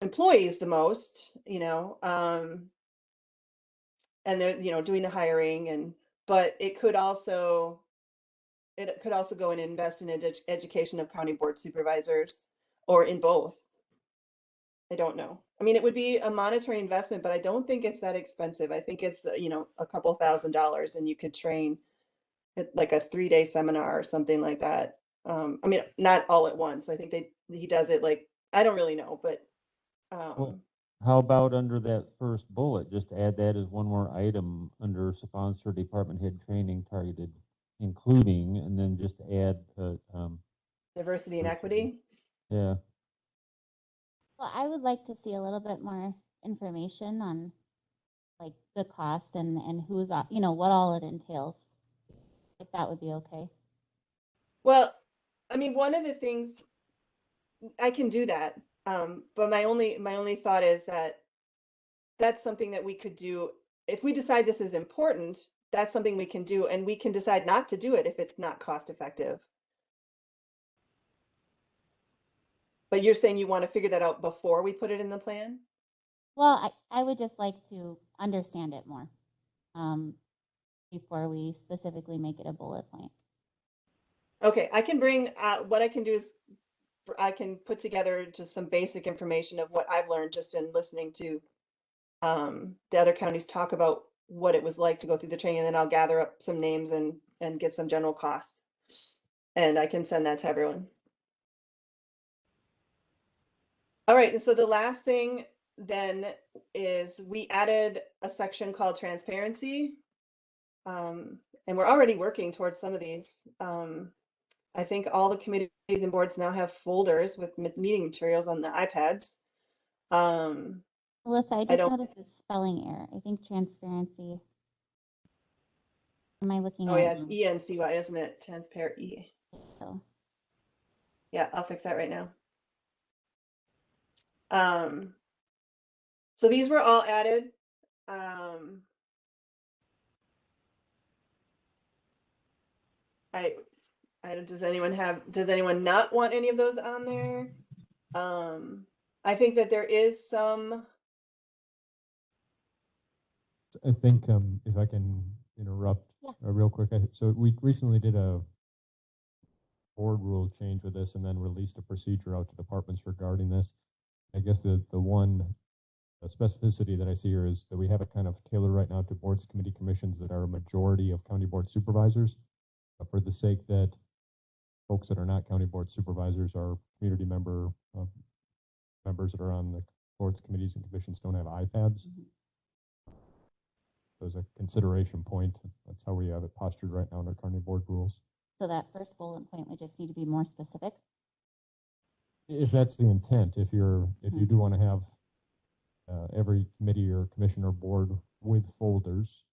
employees the most, and they're, doing the hiring, but it could also go and invest in education of county board supervisors, or in both. I don't know. I mean, it would be a monetary investment, but I don't think it's that expensive. I think it's, a couple $1,000s, and you could train at like a 3-day seminar or something like that. I mean, not all at once. I think he does it like, I don't really know, but. Well, how about under that first bullet, just add that as one more item under sponsor department head training targeted, including, and then just add Diversity and equity. Yeah. Well, I would like to see a little bit more information on like the cost and who's, what all it entails, if that would be okay. Well, I mean, one of the things I can do that, but my only thought is that that's something that we could do if we decide this is important. That's something we can do, and we can decide not to do it if it's not cost effective. But you're saying you want to figure that out before we put it in the plan? Well, I would just like to understand it more before we specifically make it a bullet point. Okay, I can bring, what I can do is I can put together just some basic information of what I've learned just in listening to the other counties talk about what it was like to go through the training, and then I'll gather up some names and get some general costs, and I can send that to everyone. All right, and so the last thing then is we added a section called transparency, and we're already working towards some of these. I think all the committees and boards now have folders with meeting materials on the iPads. Melissa, I just noticed a spelling error. I think transparency. Am I looking at? Oh yeah, it's ENCY, isn't it? Transparent E. So. Yeah, I'll fix that right now. So these were all added. does anyone not want any of those on there? I think that there is some, I think if I can interrupt Yeah. real quick, so we recently did a board rule change with this and then released a procedure out to departments regarding this. I guess the one specificity that I see here is that we have it kind of tailored right now to boards, committee, commissions that are a majority of county board supervisors, for the sake that folks that are not county board supervisors are community members that are on the boards, committees, and commissions don't have iPads. So as a consideration point, that's how we have it postured right now in our county board rules. So that first bullet point would just need to be more specific. If that's the intent, if you do want to have every committee or commission or board with folders,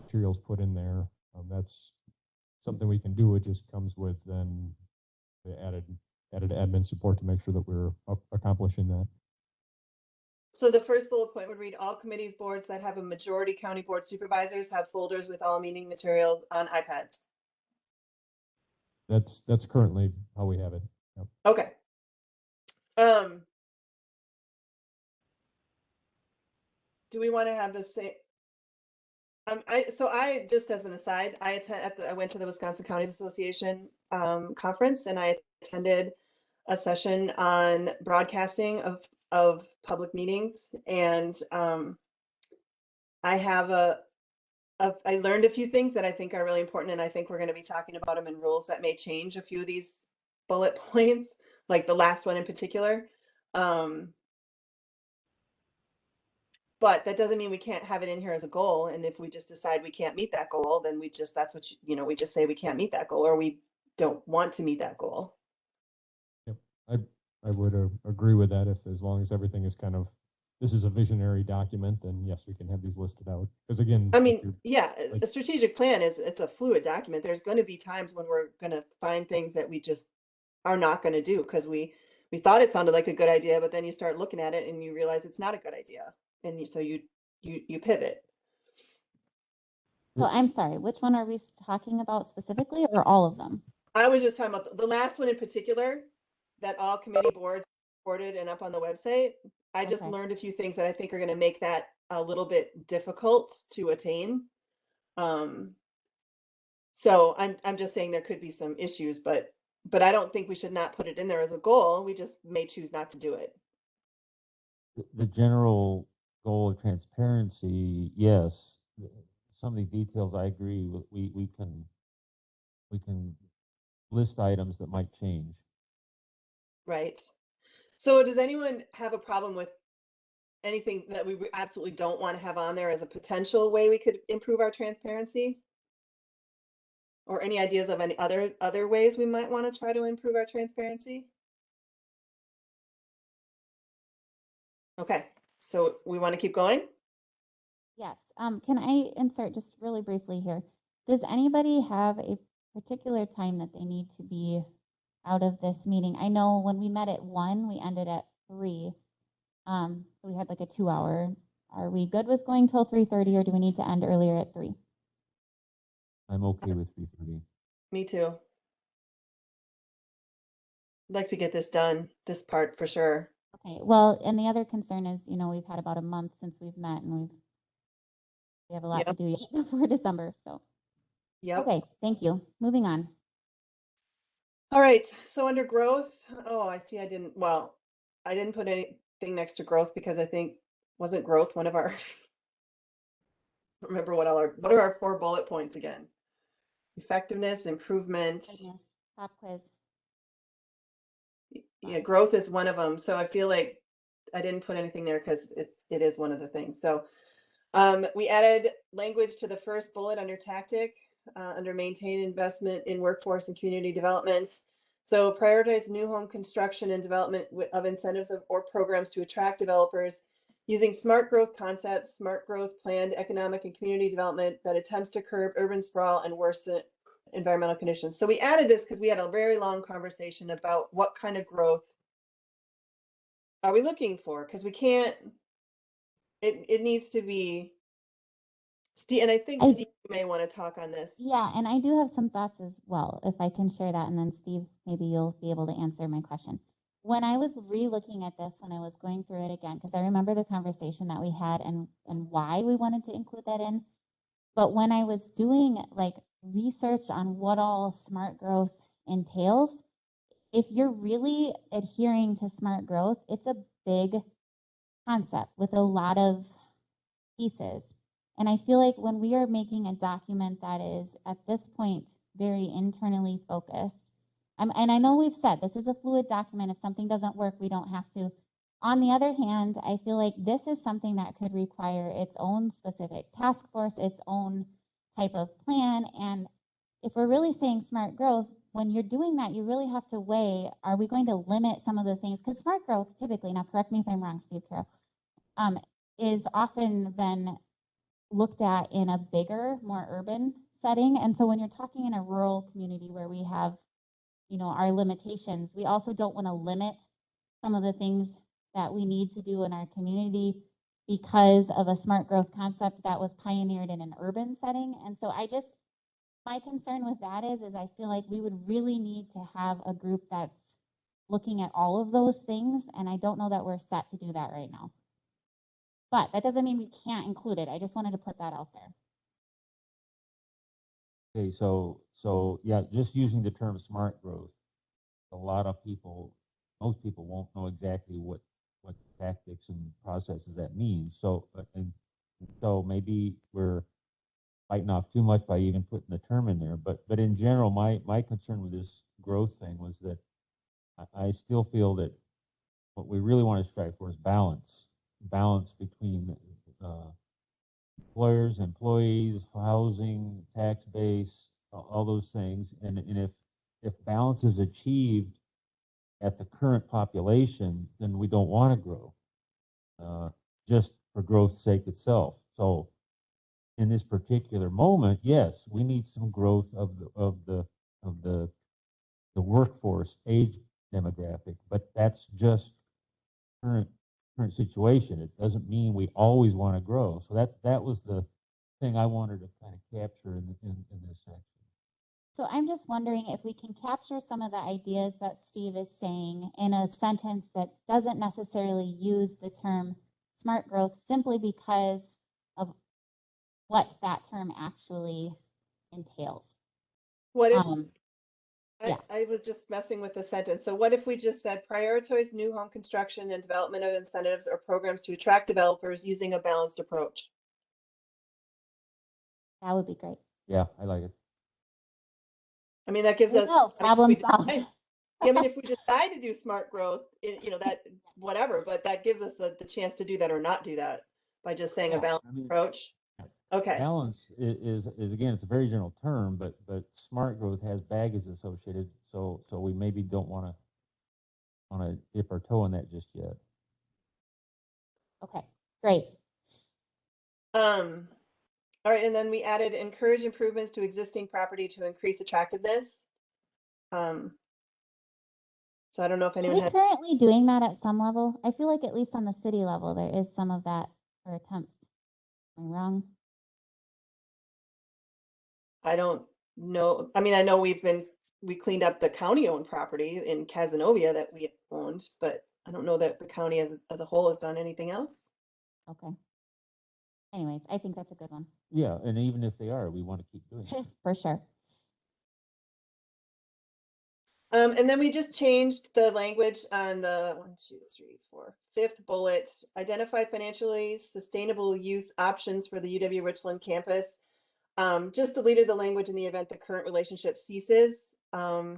materials put in there, that's something we can do. It just comes with then the added admin support to make sure that we're accomplishing that. so the first bullet point would read, all committees, boards that have a majority county board supervisors have folders with all meeting materials on iPads. That's currently how we have it. Yep. Okay. Do we want to have the same? I just as an aside, I went to the Wisconsin Counties Association conference, and I attended a session on broadcasting of public meetings, and I learned a few things that I think are really important, and I think we're going to be talking about them in rules that may change a few of these bullet points, like the last one in particular. But that doesn't mean we can't have it in here as a goal. And if we just decide we can't meet that goal, then we just say we can't meet that goal, or we don't want to meet that goal. Yep, I would agree with that. As long as everything is kind of, this is a visionary document, then yes, we can have these listed out. Because again, I mean, yeah, a strategic plan it's a fluid document. There's going to be times when we're going to find things that we just are not going to do because we thought it sounded like a good idea, but then you start looking at it and you realize it's not a good idea. And so you pivot. So I'm sorry, which one are we talking about specifically, or all of them? I was just talking about the last one in particular, that all committee boards reported and up on the website. I just learned a few things that I think are going to make that a little bit difficult to attain. So I'm just saying there could be some issues, but I don't think we should not put it in there as a goal. We just may choose not to do it. The general goal of transparency, yes. Some of the details, I agree. We can list items that might change. Right. So does anyone have a problem with anything that we absolutely don't want to have on there as a potential way we could improve our transparency? Or any ideas of any other ways we might want to try to improve our transparency? Okay, so we want to keep going? Yes. Can I insert just really briefly here? Does anybody have a particular time that they need to be out of this meeting? I know when we met at 1, we ended at 3. We had like a 2-hour. Are we good with going till 3:30, or do we need to end earlier at 3? I'm okay with 3:30. Me too. I'd like to get this done, this part for sure. Okay. Well, and the other concern is, we've had about a month since we've met, and we have a lot to do yet before December. So, okay. Thank you. Moving on. All right. So under growth, I see. I didn't put anything next to growth because I think wasn't growth one of our. Remember what are our 4 bullet points again? Effectiveness, improvement. Pop quiz. Yeah, growth is one of them. So I feel like I didn't put anything there because it is one of the things. So we added language to the first bullet under tactic, under maintain investment in workforce and community development. So prioritize new home construction and development of incentives or programs to attract developers using smart growth concepts, smart growth planned economic and community development that attempts to curb urban sprawl and worsen environmental conditions. So we added this because we had a very long conversation about what kind of growth are we looking for? Because we can't, it needs to be Steve, and I think I- Steve may want to talk on this. Yeah, and I do have some thoughts as well, if I can share that, and then Steve, maybe you'll be able to answer my question. When I was re-looking at this, when I was going through it again, because I remember the conversation that we had and why we wanted to include that in. But when I was doing like research on what all smart growth entails, if you're really adhering to smart growth, it's a big concept with a lot of pieces. And I feel like when we are making a document that is at this point very internally focused, and I know we've said this is a fluid document. If something doesn't work, we don't have to. On the other hand, I feel like this is something that could require its own specific task force, its own type of plan. And if we're really saying smart growth, when you're doing that, you really have to weigh, are we going to limit some of the things? Because smart growth typically, now correct me if I'm wrong, Steve Carroll, is often been looked at in a bigger, more urban setting. And so when you're talking in a rural community where we have, you know, our limitations, we also don't want to limit some of the things that we need to do in our community because of a smart growth concept that was pioneered in an urban setting. And so my concern with that is I feel like we would really need to have a group that's looking at all of those things. And I don't know that we're set to do that right now. But that doesn't mean we can't include it. I just wanted to put that out there. Okay, so yeah, just using the term smart growth, a lot of people, most people won't know exactly what tactics and processes that means. So so maybe we're biting off too much by even putting the term in there. But in general, my concern with this growth thing was that I still feel that what we really want to strive for is balance between employers, employees, housing, tax base, all those things. And if balance is achieved at the current population, then we don't want to grow just for growth's sake itself. So in this particular moment, yes, we need some growth of the workforce age demographic, but that's just current situation. It doesn't mean we always want to grow. So that was the thing I wanted to kind of capture in this section. So I'm just wondering if we can capture some of the ideas that Steve is saying in a sentence that doesn't necessarily use the term smart growth simply because of what that term actually entails. What if, yeah. I was just messing with the sentence. So what if we just said prioritize new home construction and development of incentives or programs to attract developers using a balanced approach? That would be great. Yeah, I like it. I mean, that gives us problem solved. I mean, if we decide to do smart growth, you know, that whatever, but that gives us the chance to do that or not do that by just saying a balanced approach. Okay. Balance is again, it's a very general term, but smart growth has baggage associated. So we maybe don't want to dip our toe in that just yet. Okay, great. All right, and then we added encourage improvements to existing property to increase attractiveness. So I don't know if anyone Are we currently doing that at some level? I feel like at least on the city level, there is some of that or attempts. Am I wrong? I don't know. I mean, I know we cleaned up the county-owned property in Cazenovia that we owned, but I don't know that the county as a whole has done anything else. Okay. Anyways, I think that's a good one. Yeah, and even if they are, we want to keep doing it. For sure. And then we just changed the language on the 5th bullet. Identify financially sustainable use options for the UW Richland campus. Just deleted the language in the event the current relationship ceases. I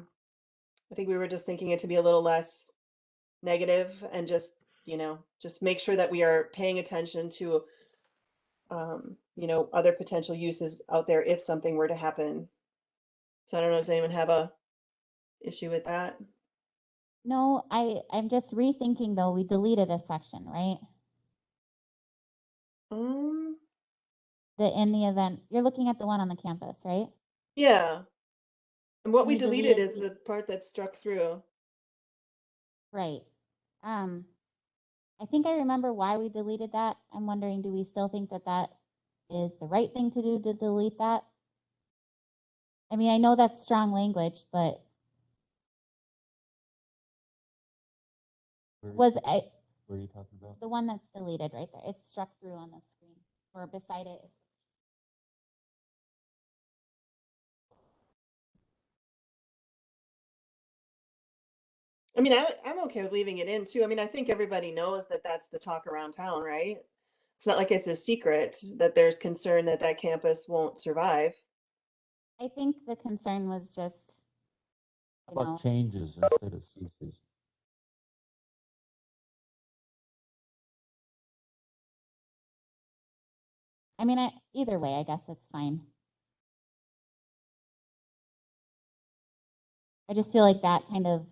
think we were just thinking it to be a little less negative and just, you know, just make sure that we are paying attention to, you know, other potential uses out there if something were to happen. So I don't know, does anyone have a issue with that? No, I'm just rethinking though, we deleted a section, right? In the event, you're looking at the one on the campus, right? Yeah. And what we we deleted deleted is the part that struck through. Right. I think I remember why we deleted that. I'm wondering, do we still think that is the right thing to do to delete that? I mean, I know that's strong language, but Where- was I, Where are you talking about? the one that's deleted right there? It's struck through on the screen or beside it. I mean, I'm okay with leaving it in too. I mean, I think everybody knows that that's the talk around town, right? It's not like it's a secret that there's concern that that campus won't survive. I think the concern was just, How you know, about changes instead of ceases? I mean, either way, I guess it's fine. I just feel like that kind of,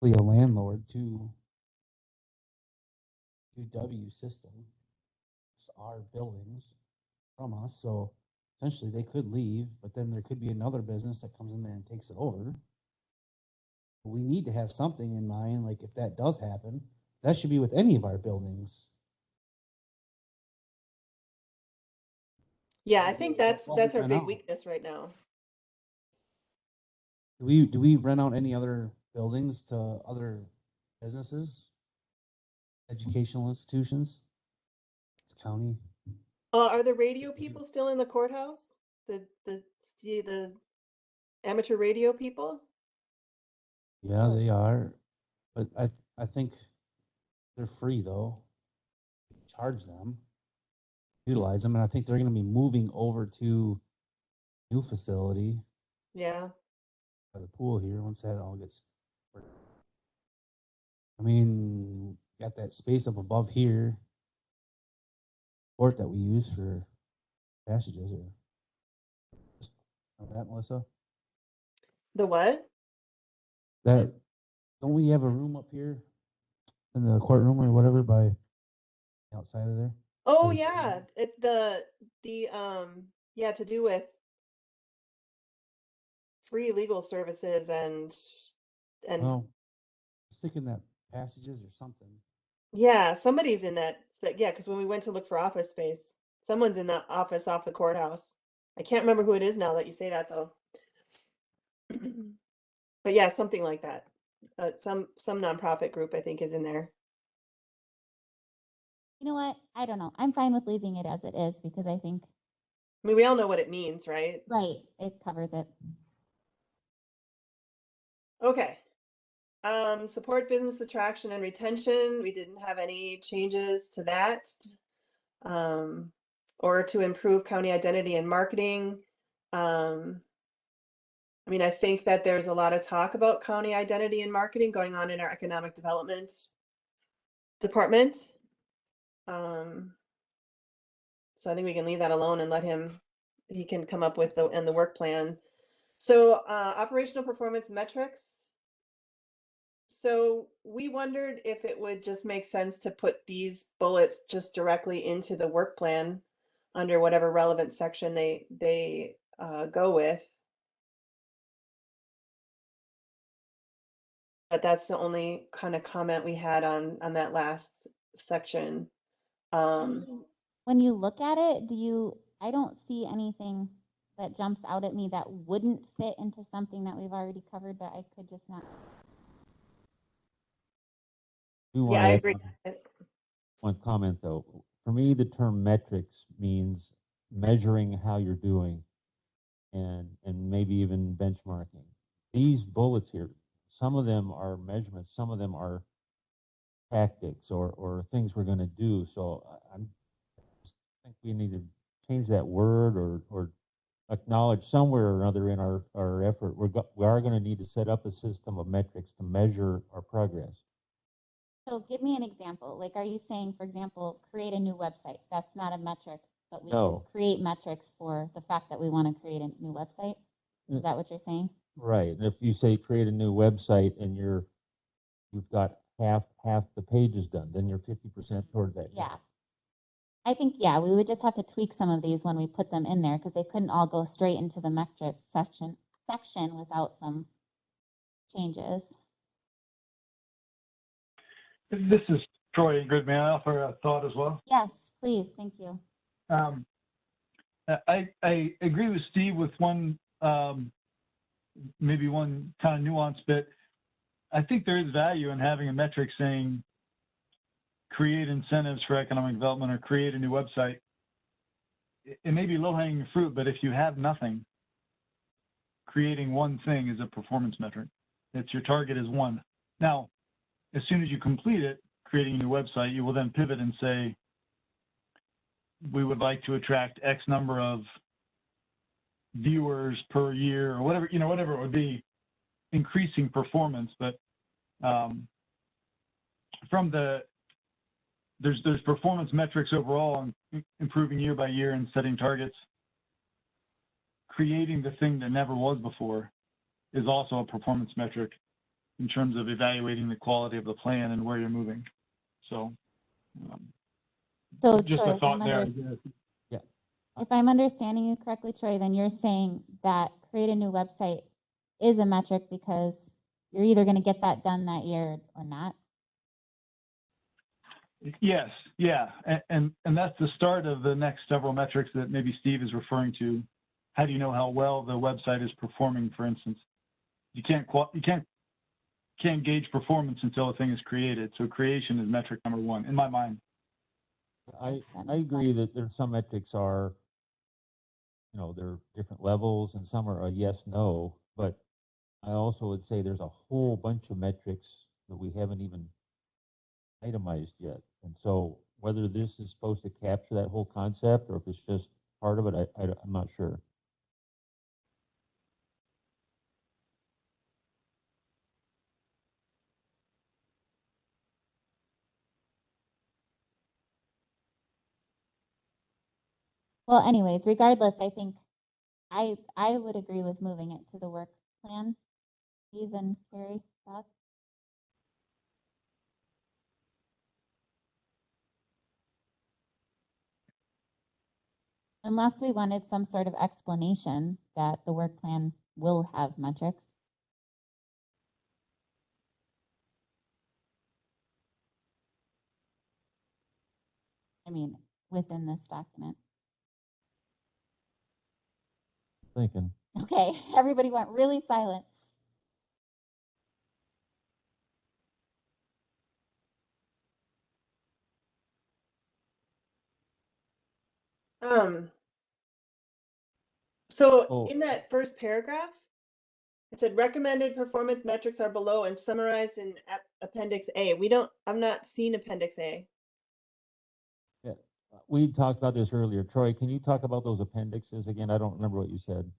A landlord to UW system. It's our buildings from us, so essentially they could leave, but then there could be another business that comes in there and takes it over. We need to have something in mind, like if that does happen, that should be with any of our buildings. Yeah, I think that's Well, we our rent big out. weakness right now. Do we rent out any other buildings to other businesses? Educational institutions? It's county. Are the radio people still in the courthouse? The amateur radio people? Yeah, they are. But I think they're free though. Charge them, utilize them, and I think they're gonna be moving over to new facility Yeah. by the pool here once that all gets. I mean, got that space up above here. Court that we use for passages or that, Melissa? The what? That don't we have a room up here in the courtroom or whatever by outside of there? Oh Or- yeah, yeah, to do with free legal services and Well, I was thinking that passages or something. yeah, somebody's in that yeah, because when we went to look for office space, someone's in that office off the courthouse. I can't remember who it is now that you say that though. But yeah, something like that. Some nonprofit group I think is in there. you know what? I don't know. I'm fine with leaving it as it is because I think, I mean, we all know what it means, right? right, it covers it. Okay. Support business attraction and retention. We didn't have any changes to that. Or to improve county identity and marketing. I mean, I think that there's a lot of talk about county identity and marketing going on in our economic development department. So I think we can leave that alone and let him, he can come up with the work plan. So operational performance metrics. So we wondered if it would just make sense to put these bullets just directly into the work plan under whatever relevant section they go with. But that's the only kind of comment we had on that last section. When you look at it, I don't see anything that jumps out at me that wouldn't fit into something that we've already covered, but I could just not. Yeah, I agree. One comment though. For me, the term metrics means measuring how you're doing and maybe even benchmarking. These bullets here, some of them are measurements, some of them are tactics or things we're going to do. So I think we need to change that word or acknowledge somewhere or another in our effort. We are going to need to set up a system of metrics to measure our progress. So give me an example. Like, are you saying, for example, create a new website? That's not a metric, but we No. could create metrics for the fact that we want to create a new website? Is that what you're saying? Right. And if you say create a new website and you've got half the pages done, then you're 50% toward that. Yeah. I think, yeah, we would just have to tweak some of these when we put them in there because they couldn't all go straight into the metrics section without some changes. This is Troy, Ingrid, may I offer a thought as well? Yes, please, thank you. I agree with Steve with one, maybe one kind of nuance bit. I think there is value in having a metric saying create incentives for economic development or create a new website. It may be low-hanging fruit, but if you have nothing, creating one thing is a performance metric. It's your target is one. Now, as soon as you complete it, creating a new website, you will then pivot and say, we would like to attract X number of viewers per year or whatever, whatever it would be, increasing performance. But there's performance metrics overall and improving year by year and setting targets. Creating the thing that never was before is also a performance metric in terms of evaluating the quality of the plan and where you're moving. So, So just Troy, a thought there. I guess. if I'm understanding you correctly, Troy, then you're saying that create a new website is a metric because you're either going to get that done that year or not. Yes, yeah, and that's the start of the next several metrics that maybe Steve is referring to. How do you know how well the website is performing? For instance, you can't gauge performance until a thing is created. So creation is metric number one in my mind. I agree that there's some metrics are, there are different levels and some are a yes, no, but I also would say there's a whole bunch of metrics that we haven't even itemized yet. And so whether this is supposed to capture that whole concept or if it's just part of it, I'm not sure. Well, anyways, regardless, I think I would agree with moving it to the work plan. Steve and Carrie, thoughts? Unless we wanted some sort of explanation that the work plan will have metrics. I mean, within this document. Thinking. Okay, everybody went really silent. So Oh. in that first paragraph, it said recommended performance metrics are below and summarized in Appendix A. I've not seen Appendix A. Yeah, we talked about this earlier. Troy, can you talk about those appendixes again? I don't remember what you said.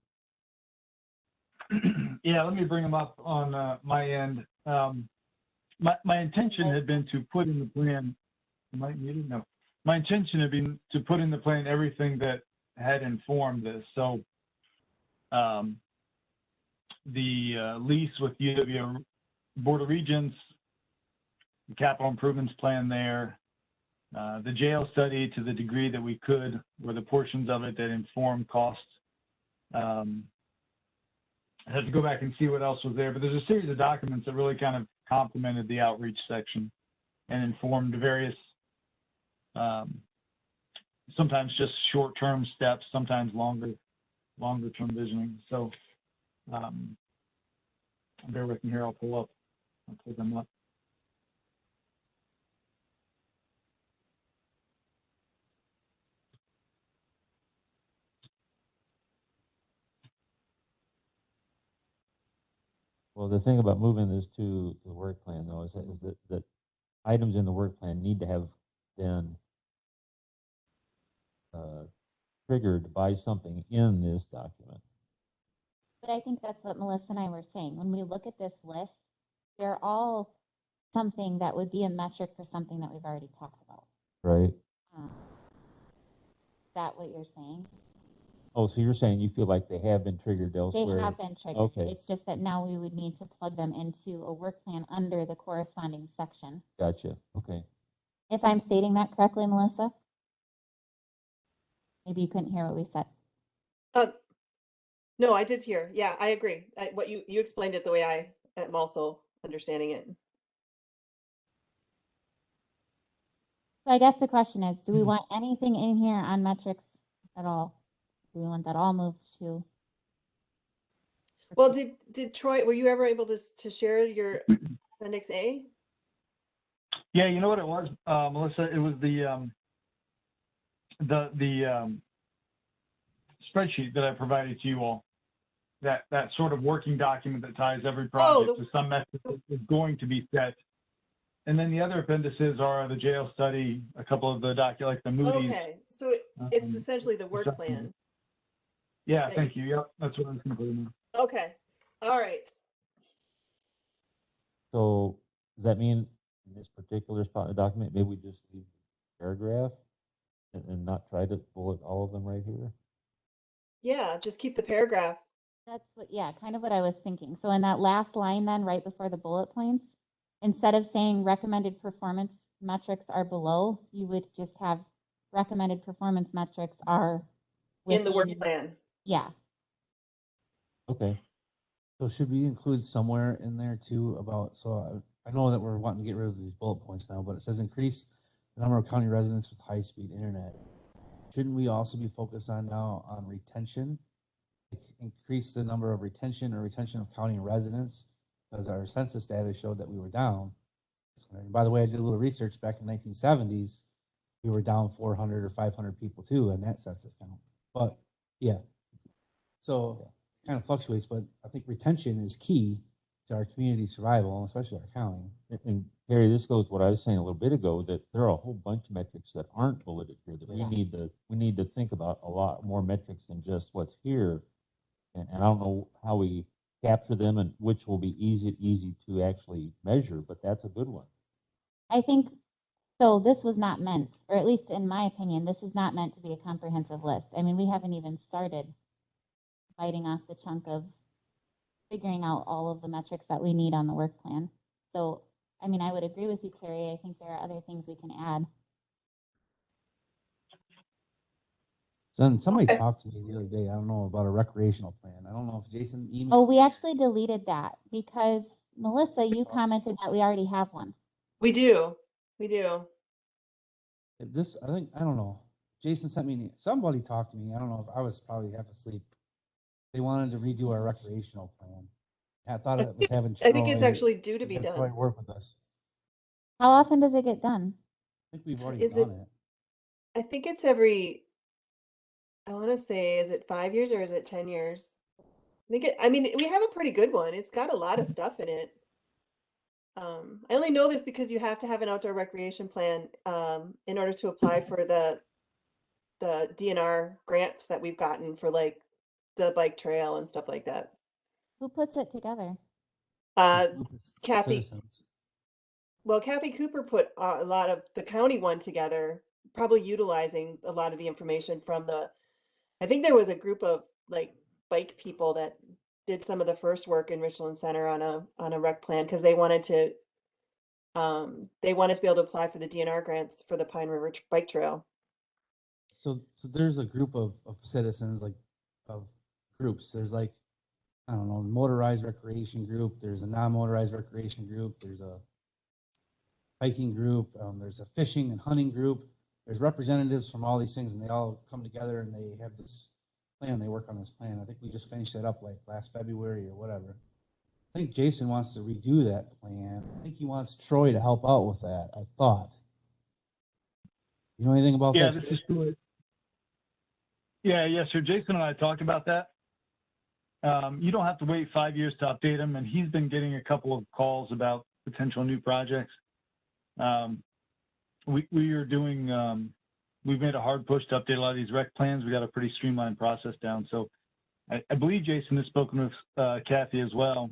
Yeah, let me bring them up on my end. My intention had been to put in the plan. Am I muted? No. My intention had been to put in the plan everything that had informed this. So the lease with UW Board of Regents, the capital improvements plan there, the jail study to the degree that we could, were the portions of it that informed costs. I had to go back and see what else was there, but there's a series of documents that really kind of complemented the outreach section and informed various, sometimes just short-term steps, sometimes longer-term visioning. So bear with me here, I'll pull them up. Well, the thing about moving this to the work plan, though, is that items in the work plan need to have been triggered by something in this document. But I think that's what Melissa and I were saying. When we look at this list, they're all something that would be a metric for something that we've already talked about. Right. Is that what you're saying? Oh, so you're saying you feel like they have been triggered elsewhere? They have been triggered. Okay. It's just that now we would need to plug them into a work plan under the corresponding section. Gotcha. Okay. If I'm stating that correctly, Melissa? Maybe you couldn't hear what we said. No, I did hear. Yeah, I agree. What you explained it the way I am also understanding it. So I guess the question is, do we want anything in here on metrics at all? Do we want that all moved to? Well, did Troy, were you ever able to share your appendix A? Yeah, you know what it was, Melissa? It was the spreadsheet that I provided to you all. That sort of working document that ties every project to some method that is going to be set. And then the other appendices are the jail study, a couple of the like the Moody's. Okay, so it's essentially the work plan. Yeah, that thank you. Yep, that's what I was going to put in there. Okay, all right. So does that mean in this particular spot in the document, maybe we just leave the paragraph and not try to bullet all of them right here? Yeah, just keep the paragraph. That's what, yeah, kind of what I was thinking. So in that last line then, right before the bullet points, instead of saying recommended performance metrics are below, you would just have recommended performance metrics are In the work within- plan. Yeah, Okay. So should we include somewhere in there too about, so I know that we're wanting to get rid of these bullet points now, but it says increase the number of county residents with high-speed internet. Shouldn't we also be focused on now on retention? Like increase the number of retention of county residents, because our census data showed that we were down. And by the way, I did a little research back in 1970s. We were down 400 or 500 people too in that census count. But yeah, so kind of fluctuates, but I think retention is key to our community survival, especially our county. And Harry, this goes what I was saying a little bit ago, that there are a whole bunch of metrics that aren't bulleted here that we need to think about a lot more metrics than just what's here. And I don't know how we capture them and which will be easy to actually measure, but that's a good one. I think, so this was not meant, or at least in my opinion, this is not meant to be a comprehensive list. I mean, we haven't even started biting off the chunk of figuring out all of the metrics that we need on the work plan. So, I mean, I would agree with you, Carrie. I think there are other things we can add. So then somebody Okay. talked to me the other day, I don't know, about a recreational plan. I don't know if Jason emailed. Oh, we actually deleted that because Melissa, you commented that we already have one. We do. We do. This, I think, I don't know. Jason sent me, somebody talked to me. I don't know if I was probably half asleep. They wanted to redo our recreational plan. I thought it was having. I think it's Troy- actually due to be have done. Troy work with us. How often does it get done? I think we've already Is done it. I think it's every, I want to say, is it 5 years or is it 10 years? I mean, we have a pretty good one. It's got a lot of stuff in it. I only know this because you have to have an outdoor recreation plan in order to apply for the DNR grants that we've gotten for like the bike trail and stuff like that. Who puts it together? Group of Kathy. citizens. Well, Kathy Cooper put a lot of the county one together, probably utilizing a lot of the information from I think there was a group of like bike people that did some of the first work in Richland Center on a rec plan because they wanted to be able to apply for the DNR grants for the Pine River Bike Trail. So there's a group of citizens, like of groups. There's like, I don't know, motorized recreation group. There's a non-motorized recreation group. There's a hiking group. There's a fishing and hunting group. There's representatives from all these things, and they all come together and they have this plan. They work on this plan. I think we just finished that up like last February or whatever. I think Jason wants to redo that plan. I think he wants Troy to help out with that. I thought. You know anything about Yeah, that? this is Troy. Yeah, yes, sir. Jason and I talked about that. You don't have to wait 5 years to update him, and he's been getting a couple of calls about potential new projects. We are doing, we've made a hard push to update a lot of these rec plans. We got a pretty streamlined process down. So I believe Jason has spoken with Kathy as well.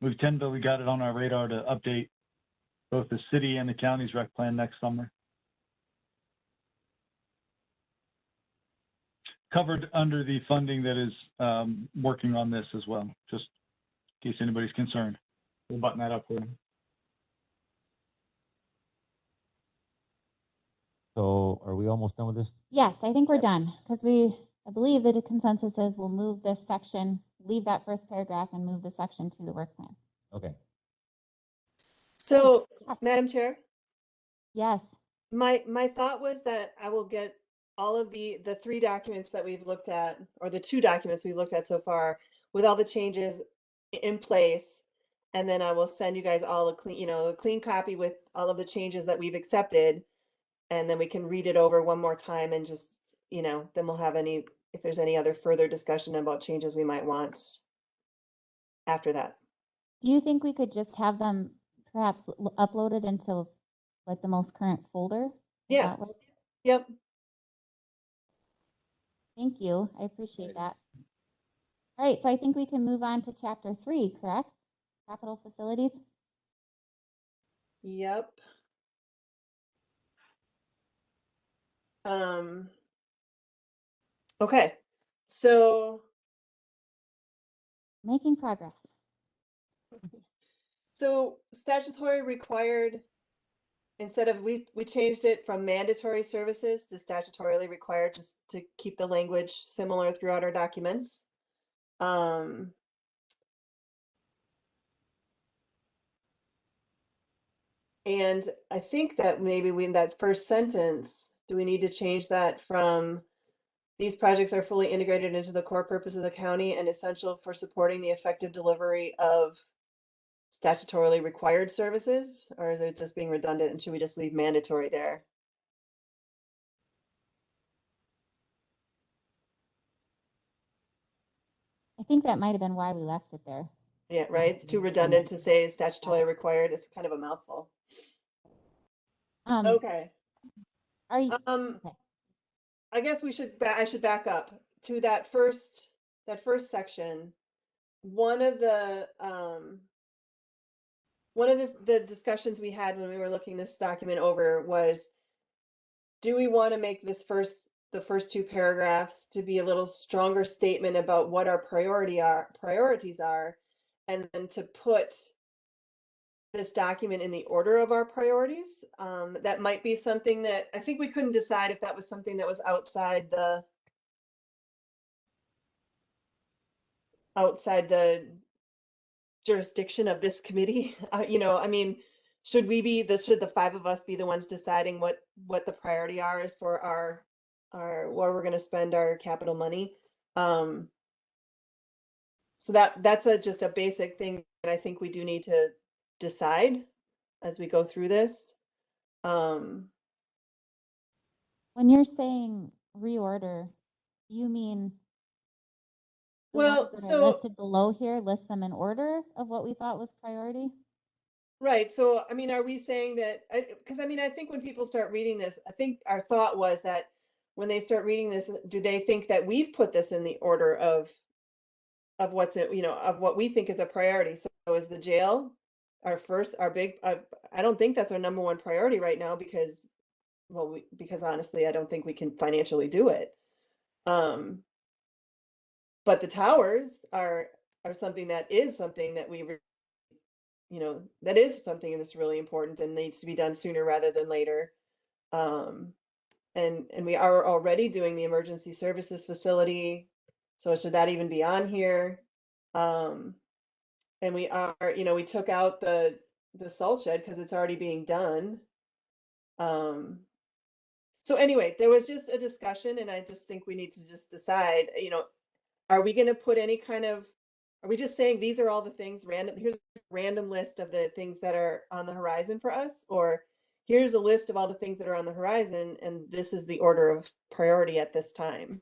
We've tentatively got it on our radar to update both the city and the county's rec plan next summer. Covered under the funding that is working on this as well, just in case anybody's concerned. We'll button that up for you. So are we almost done with this? Yes, I think we're done because I believe that the consensus is we'll move this section, leave that first paragraph and move the section to the work plan. Okay. So, Yes. Madam Chair, Yes. My thought was that I will get all of the 3 documents that we've looked at, or the 2 documents we've looked at so far, with all the changes in place, and then I will send you guys all a clean, a clean copy with all of the changes that we've accepted, and then we can read it over one more time and just, then we'll have if there's any other further discussion about changes we might want after that. Do you think we could just have them perhaps uploaded into like the most current folder? Is Yeah. that what- Yep. Thank you. I appreciate that. All right, so I think we can move on to chapter 3, correct? Capital facilities. Yep. Okay, so Making progress. statutory required, instead of, we changed it from mandatory services to statutorily required, just to keep the language similar throughout our documents. And I think that maybe in that first sentence, do we need to change that from these projects are fully integrated into the core purpose of the county and essential for supporting the effective delivery of statutorily required services? Or is it just being redundant, and should we just leave mandatory there? I think that might have been why we left it there. Yeah, right. It's too redundant to say statutorily required. It's kind of a mouthful. Okay. Are you okay? I guess I should back up to that first section. One of the discussions we had when we were looking this document over was, do we want to make the first 2 paragraphs to be a little stronger statement about what our priorities are, and then to put this document in the order of our priorities? That might be something that I think we couldn't decide if that was something that was outside the jurisdiction of this committee. I mean, should the 5 of us be the ones deciding what the priority is for our where we're going to spend our capital money? So that's just a basic thing that I think we do need to decide as we go through this. When you're saying reorder, you mean the Well, ones that are listed below here, list them in order of what we thought was priority? Right. So, I mean, are we saying that, because I mean, I think when people start reading this, I think our thought was that when they start reading this, do they think that we've put this in the order of what's it, of what we think is a priority? So is the jail our big, I don't think that's our number 1 priority right now, because honestly, I don't think we can financially do it. But the towers are something that we, that is something that's really important and needs to be done sooner rather than later. And we are already doing the emergency services facility, so should that even be on here? And we are, we took out the salt shed because it's already being done. So anyway, there was just a discussion, and I just think we need to just decide, are we going to put any kind of, are we just saying these are all the things here's a random list of the things that are on the horizon for us, or here's a list of all the things that are on the horizon, and this is the order of priority at this time?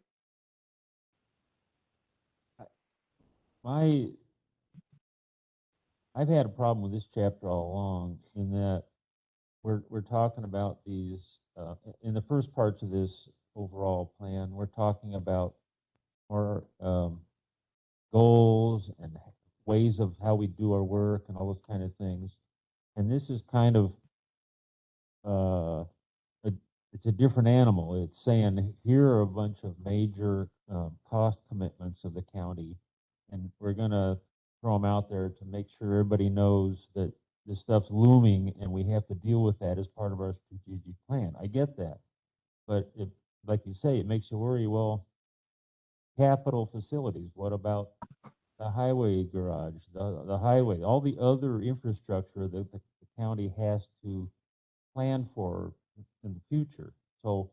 I've had a problem with this chapter all along, in that we're talking about these, in the first parts of this overall plan, we're talking about more goals and ways of how we do our work and all those kind of things. And this is kind of, it's a different animal. It's saying, here are a bunch of major cost commitments of the county, and we're going to throw them out there to make sure everybody knows that this stuff's looming and we have to deal with that as part of our strategic plan. I get that. But like you say, it makes you worry, well, capital facilities, what about the highway garage, the highway, all the other infrastructure that the county has to plan for in the future. So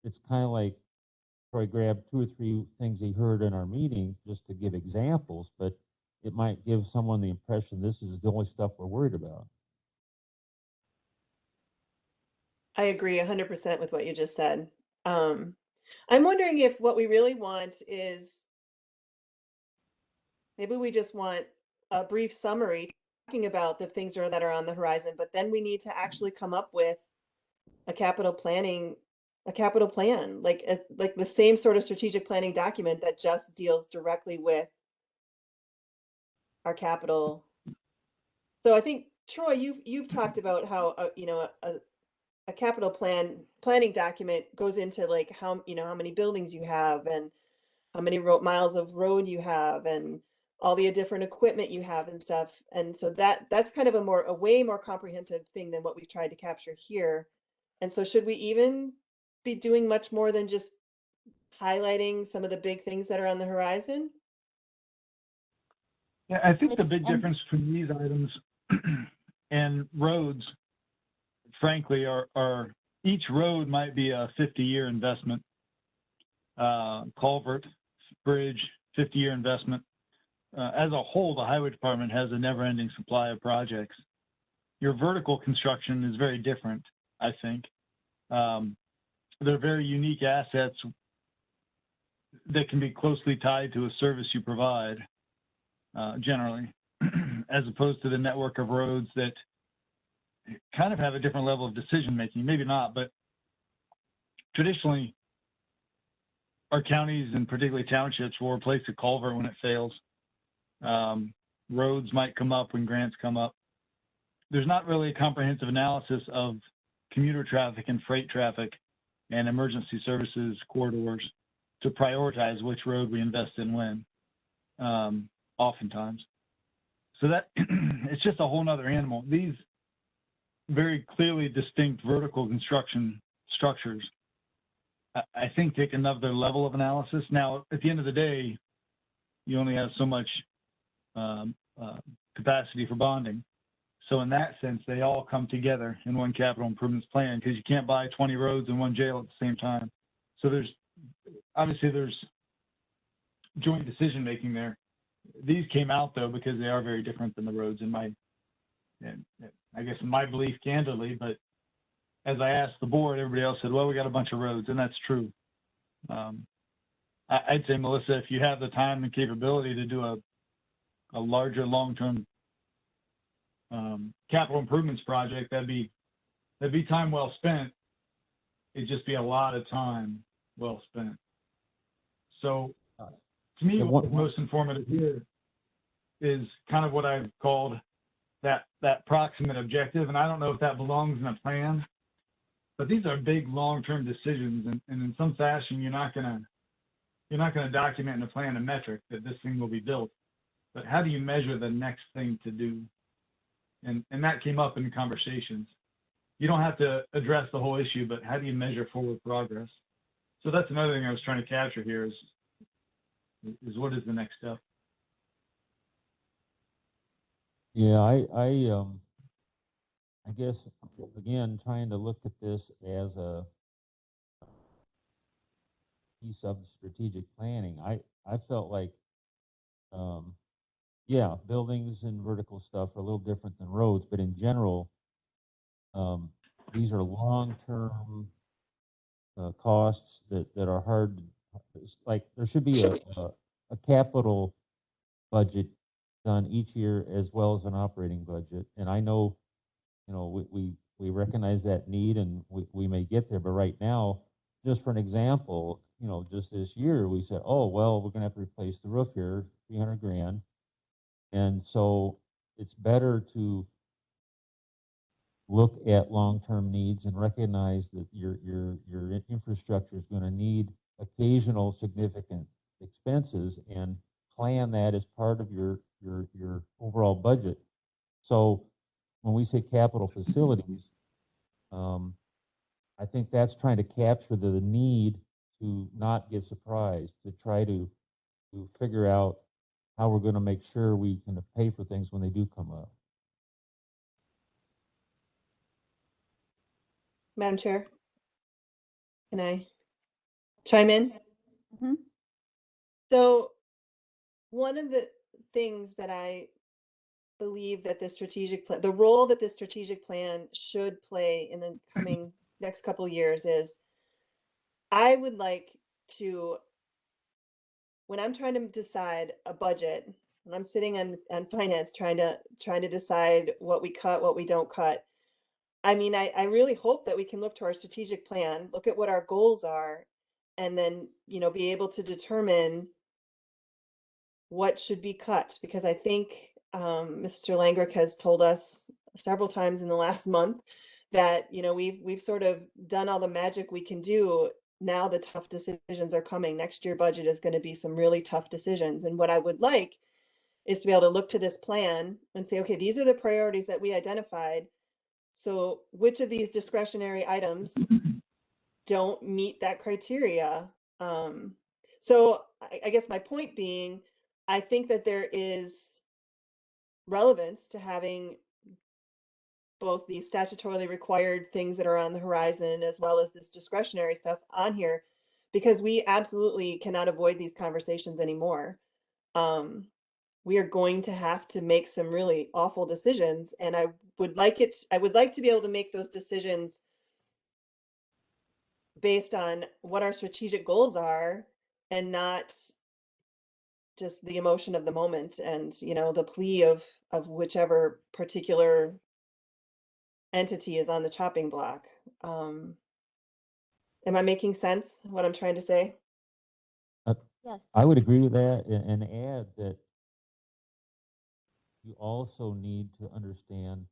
it's kind of like Troy grabbed 2 or 3 things he heard in our meeting just to give examples, but it might give someone the impression this is the only stuff we're worried about. I agree 100% with what you just said. I'm wondering if what we really want is maybe we just want a brief summary talking about the things that are on the horizon, but then we need to actually come up with a capital plan, like the same sort of strategic planning document that just deals directly with our capital. So I think Troy, you've talked about how a capital planning document goes into like how many buildings you have and how many miles of road you have and all the different equipment you have and stuff. And so that's kind of a way more comprehensive thing than what we've tried to capture here. And so should we even be doing much more than just highlighting some of the big things that are on the horizon? Yeah, I think the Which- big and- difference between these items and roads, frankly, are each road might be a 50-year investment. Culvert, bridge, 50-year investment. As a whole, the highway department has a never-ending supply of projects. Your vertical construction is very different, I think. They're very unique assets that can be closely tied to a service you provide, generally, as opposed to the network of roads that kind of have a different level of decision making. Maybe not, but traditionally, our counties and particularly townships will replace a culvert when it fails. Roads might come up when grants come up. There's not really a comprehensive analysis of commuter traffic and freight traffic and emergency services corridors to prioritize which road we invest in when, oftentimes. So that it's just a whole nother animal. These very clearly distinct vertical construction structures, I think, take another level of analysis. Now, at the end of the day, you only have so much capacity for bonding. So in that sense, they all come together in one capital improvements plan because you can't buy 20 roads and one jail at the same time. So there's joint decision making there. These came out though because they are very different than the roads in my belief, candidly. But as I asked the board, everybody else said, well, we got a bunch of roads, and that's true. I'd say, Melissa, if you have the time and capability to do a larger long-term capital improvements project, that'd be time well spent. It'd just be a lot of time well spent. So to me, what's most informative here is kind of what I've called that proximate objective. And I don't know if that belongs in a plan, but these are big long-term decisions. And in some fashion, you're not going to document in a plan a metric that this thing will be built, but how do you measure the next thing to do? And that came up in conversations. You don't have to address the whole issue, but how do you measure forward progress? So that's another thing I was trying to capture here is what is the next step? Yeah, I guess, again, trying to look at this as a piece of strategic planning, I felt like, yeah, buildings and vertical stuff are a little different than roads, but in general, these are long-term costs that are hard. It's like there should be a capital budget done each year as well as an operating budget. And I know, we recognize that need and we may get there, but right now, just for an example, just this year we said, oh, well, we're gonna have to replace the roof here, 300 grand. And so it's better to look at long-term needs and recognize that your infrastructure is going to need occasional significant expenses and plan that as part of your overall budget. So when we say capital facilities, I think that's trying to capture the need to not get surprised, to try to figure out how we're going to make sure we can pay for things when they do come up. Madam Chair, can I chime in? Mhm. So one of the things that I believe that the strategic plan, the role that the strategic plan should play in the coming next couple years is I would like to, when I'm trying to decide a budget, when I'm sitting on finance trying to decide what we cut, what we don't cut. I mean, I really hope that we can look to our strategic plan, look at what our goals are, and then, be able to determine what should be cut. Because I think Mr. Langrick has told us several times in the last month that, we've sort of done all the magic we can do. Now the tough decisions are coming. Next year budget is going to be some really tough decisions. And what I would like is to be able to look to this plan and say, okay, these are the priorities that we identified. So which of these discretionary items don't meet that criteria? So I guess my point being, I think that there is relevance to having both the statutorily required things that are on the horizon as well as this discretionary stuff on here, because we absolutely cannot avoid these conversations anymore. We are going to have to make some really awful decisions, and I would like to be able to make those decisions based on what our strategic goals are and not just the emotion of the moment and the plea of whichever particular entity is on the chopping block. Am I making sense what I'm trying to say? Yes. I would agree with that and add that you also need to understand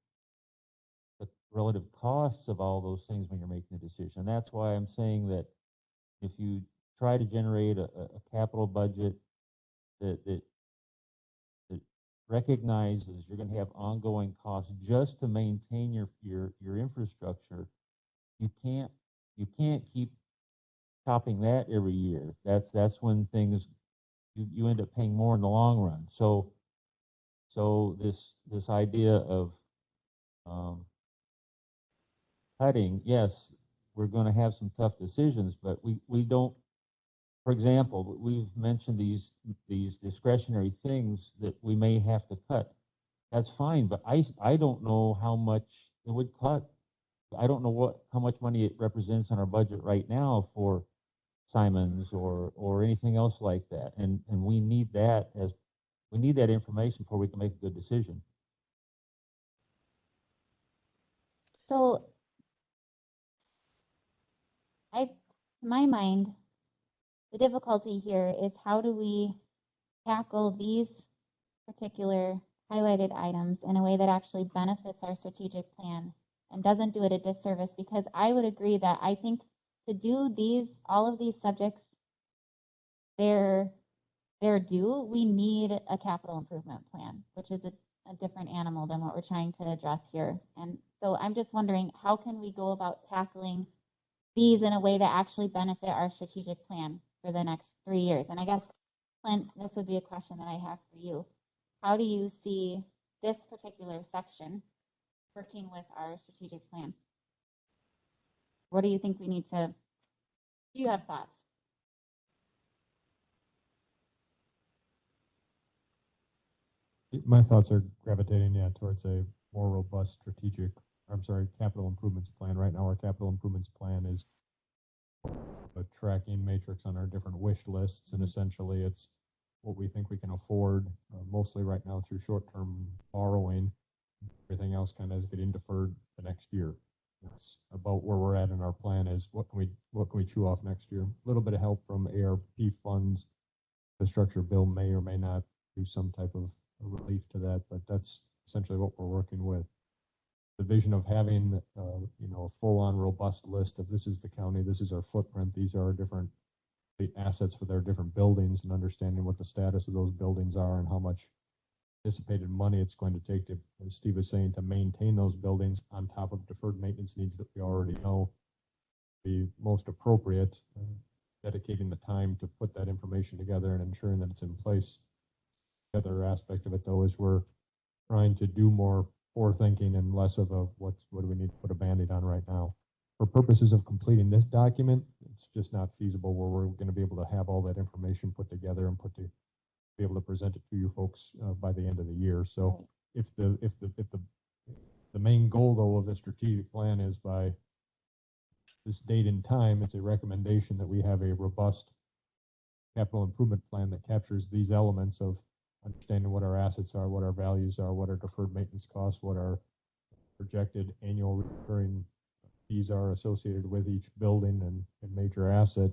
the relative costs of all those things when you're making a decision. And that's why I'm saying that if you try to generate a capital budget that recognizes you're going to have ongoing costs just to maintain your infrastructure, you can't keep chopping that every year. That's when things you end up paying more in the long run. So this idea of um, cutting, yes, we're going to have some tough decisions, but we don't. For example, we've mentioned these discretionary things that we may have to cut. That's fine, but I don't know how much it would cut. I don't know how much money it represents on our budget right now for Simons or anything else like that. And we need that information before we can make a good decision. So to my mind, the difficulty here is how do we tackle these particular highlighted items in a way that actually benefits our strategic plan and doesn't do it a disservice? Because I would agree that I think to do all of these subjects, they're due, we need a capital improvement plan, which is a different animal than what we're trying to address here. And so I'm just wondering, how can we go about tackling these in a way that actually benefit our strategic plan for the next 3 years? And I guess, Clint, this would be a question that I have for you. How do you see this particular section working with our strategic plan? What do you think we need to, do you have thoughts? My thoughts are gravitating, towards a more robust capital improvements plan. Right now, our capital improvements plan is a tracking matrix on our different wish lists, and essentially it's what we think we can afford, mostly right now through short-term borrowing. Everything else kind of is getting deferred the next year. That's about where we're at in our plan is what can we chew off next year. A little bit of help from ARP funds. The structure bill may or may not do some type of relief to that, but that's essentially what we're working with. The vision of having a full-on robust list of this is the county, this is our footprint, these are our different assets for their different buildings, and understanding what the status of those buildings are and how much anticipated money it's going to take to, as Steve was saying, to maintain those buildings on top of deferred maintenance needs that we already know be most appropriate, dedicating the time to put that information together and ensuring that it's in place. The other aspect of it, though, is we're trying to do more forethinking and less of a what do we need to put a Band-Aid on right now. for purposes of completing this document, it's just not feasible where we're going to be able to have all that information put together and be able to present it to you folks by the end of the year. So if the main goal though of the strategic plan is by this date and time, it's a recommendation that we have a robust capital improvement plan that captures these elements of understanding what our assets are, what our values are, what our deferred maintenance costs, what our projected annual recurring fees are associated with each building and major asset.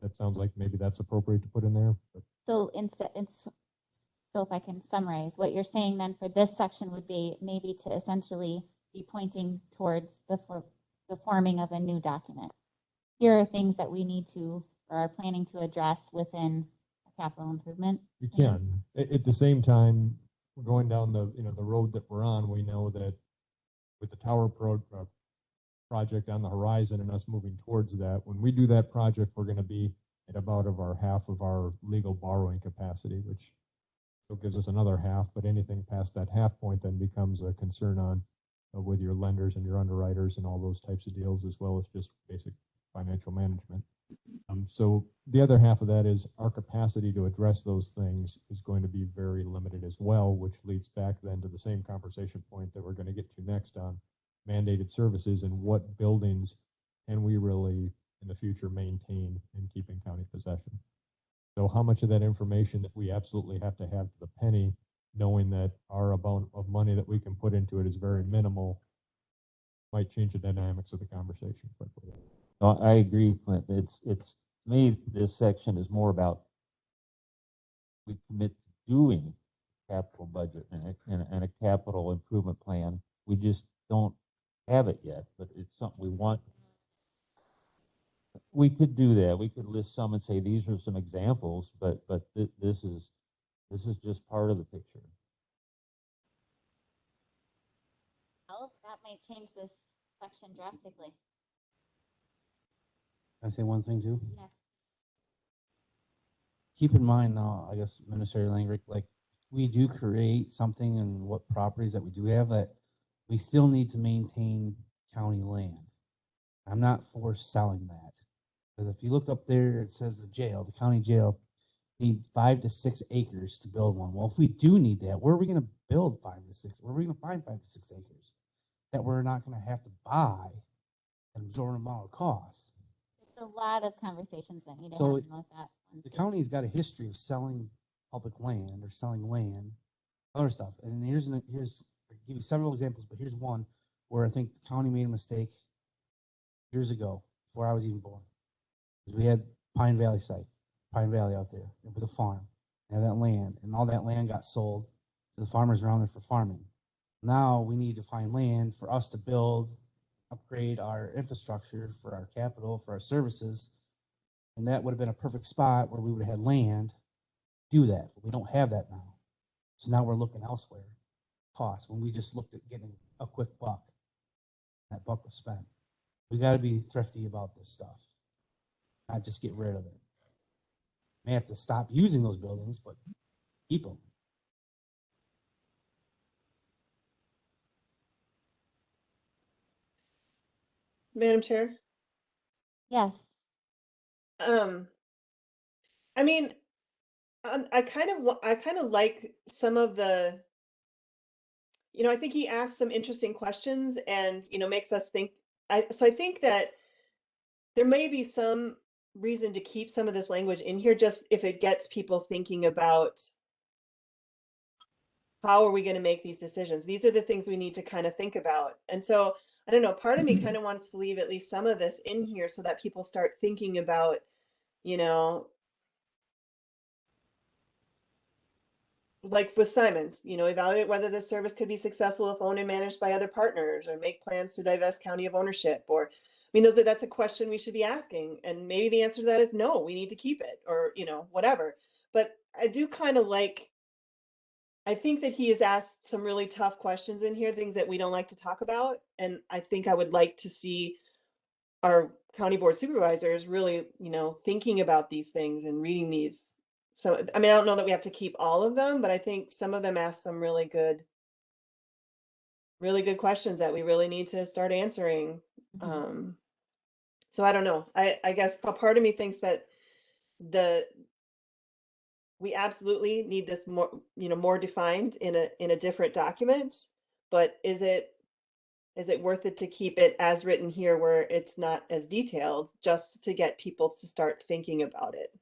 That sounds like maybe that's appropriate to put in there. But So so if I can summarize, what you're saying then for this section would be maybe to essentially be pointing towards the forming of a new document. Here are things that we need to or are planning to address within a capital improvement. you can. At the same time, we're going down the road that we're on. We know that with the tower project on the horizon and us moving towards that, when we do that project, we're going to be at about half of our legal borrowing capacity, which still gives us another half, but anything past that half point then becomes a concern on with your lenders and your underwriters and all those types of deals, as well as just basic financial management. So the other half of that is our capacity to address those things is going to be very limited as well, which leads back then to the same conversation point that we're going to get to next on mandated services and what buildings can we really in the future maintain and keep in county possession. So how much of that information that we absolutely have to have to the penny, knowing that our amount of money that we can put into it is very minimal, might change the dynamics of the conversation quickly. No, I agree, Clint. It's to me, this section is more about we commit to doing capital budget and a capital improvement plan. We just don't have it yet, but it's something we want. We could do that. We could list some and say these are some examples, but this is just part of the picture. Well, that might change this section drastically. Can I say one thing too? Yes. Keep in mind now, I guess, Minister Langrick, like we do create something and what properties that we do have that we still need to maintain county land. I'm not for selling that. Because if you look up there, it says the jail, the county jail, needs 5 to 6 acres to build one. Well, if we do need that, where are we going to build 5 to 6? Where are we going to find 5 to 6 acres that we're not going to have to buy and absorb an amount of cost? There's a lot of conversations that need to So happen with that. The county's got a history of selling public land or selling land, other stuff. And here's I'll give you several examples, but here's one where I think the county made a mistake years ago before I was even born. We had Pine Valley out there with a farm, and that land, and all that land got sold to the farmers around there for farming. Now we need to find land for us to build, upgrade our infrastructure for our capital, for our services, and that would have been a perfect spot where we would have had land to do that. But we don't have that now. So now we're looking elsewhere. Cost, when we just looked at getting a quick buck. That buck was spent. We got to be thrifty about this stuff. Not just get rid of it. May have to stop using those buildings, but keep them. Madam Chair. Yes. I mean, I kind of like some of the, I think he asked some interesting questions and, makes us think. So I think that there may be some reason to keep some of this language in here, just if it gets people thinking about how are we going to make these decisions? These are the things we need to kind of think about. And so, I don't know, part of me kind of wants to leave at least some of this in here so that people start thinking about, like with Simon's, evaluate whether this service could be successful if owned and managed by other partners, or make plans to divest county of ownership. Or, I mean, that's a question we should be asking. And maybe the answer to that is no, we need to keep it, or, whatever. But I do kind of I think that he has asked some really tough questions in here, things that we don't like to talk about. And I think I would like to see our county board supervisors really, thinking about these things and reading these. So, I mean, I don't know that we have to keep all of them, but I think some of them ask some really good really good questions that we really need to start answering. So I don't know. I guess a part of me thinks that we absolutely need this more, more defined in a different document, but is it worth it to keep it as written here where it's not as detailed just to get people to start thinking about it?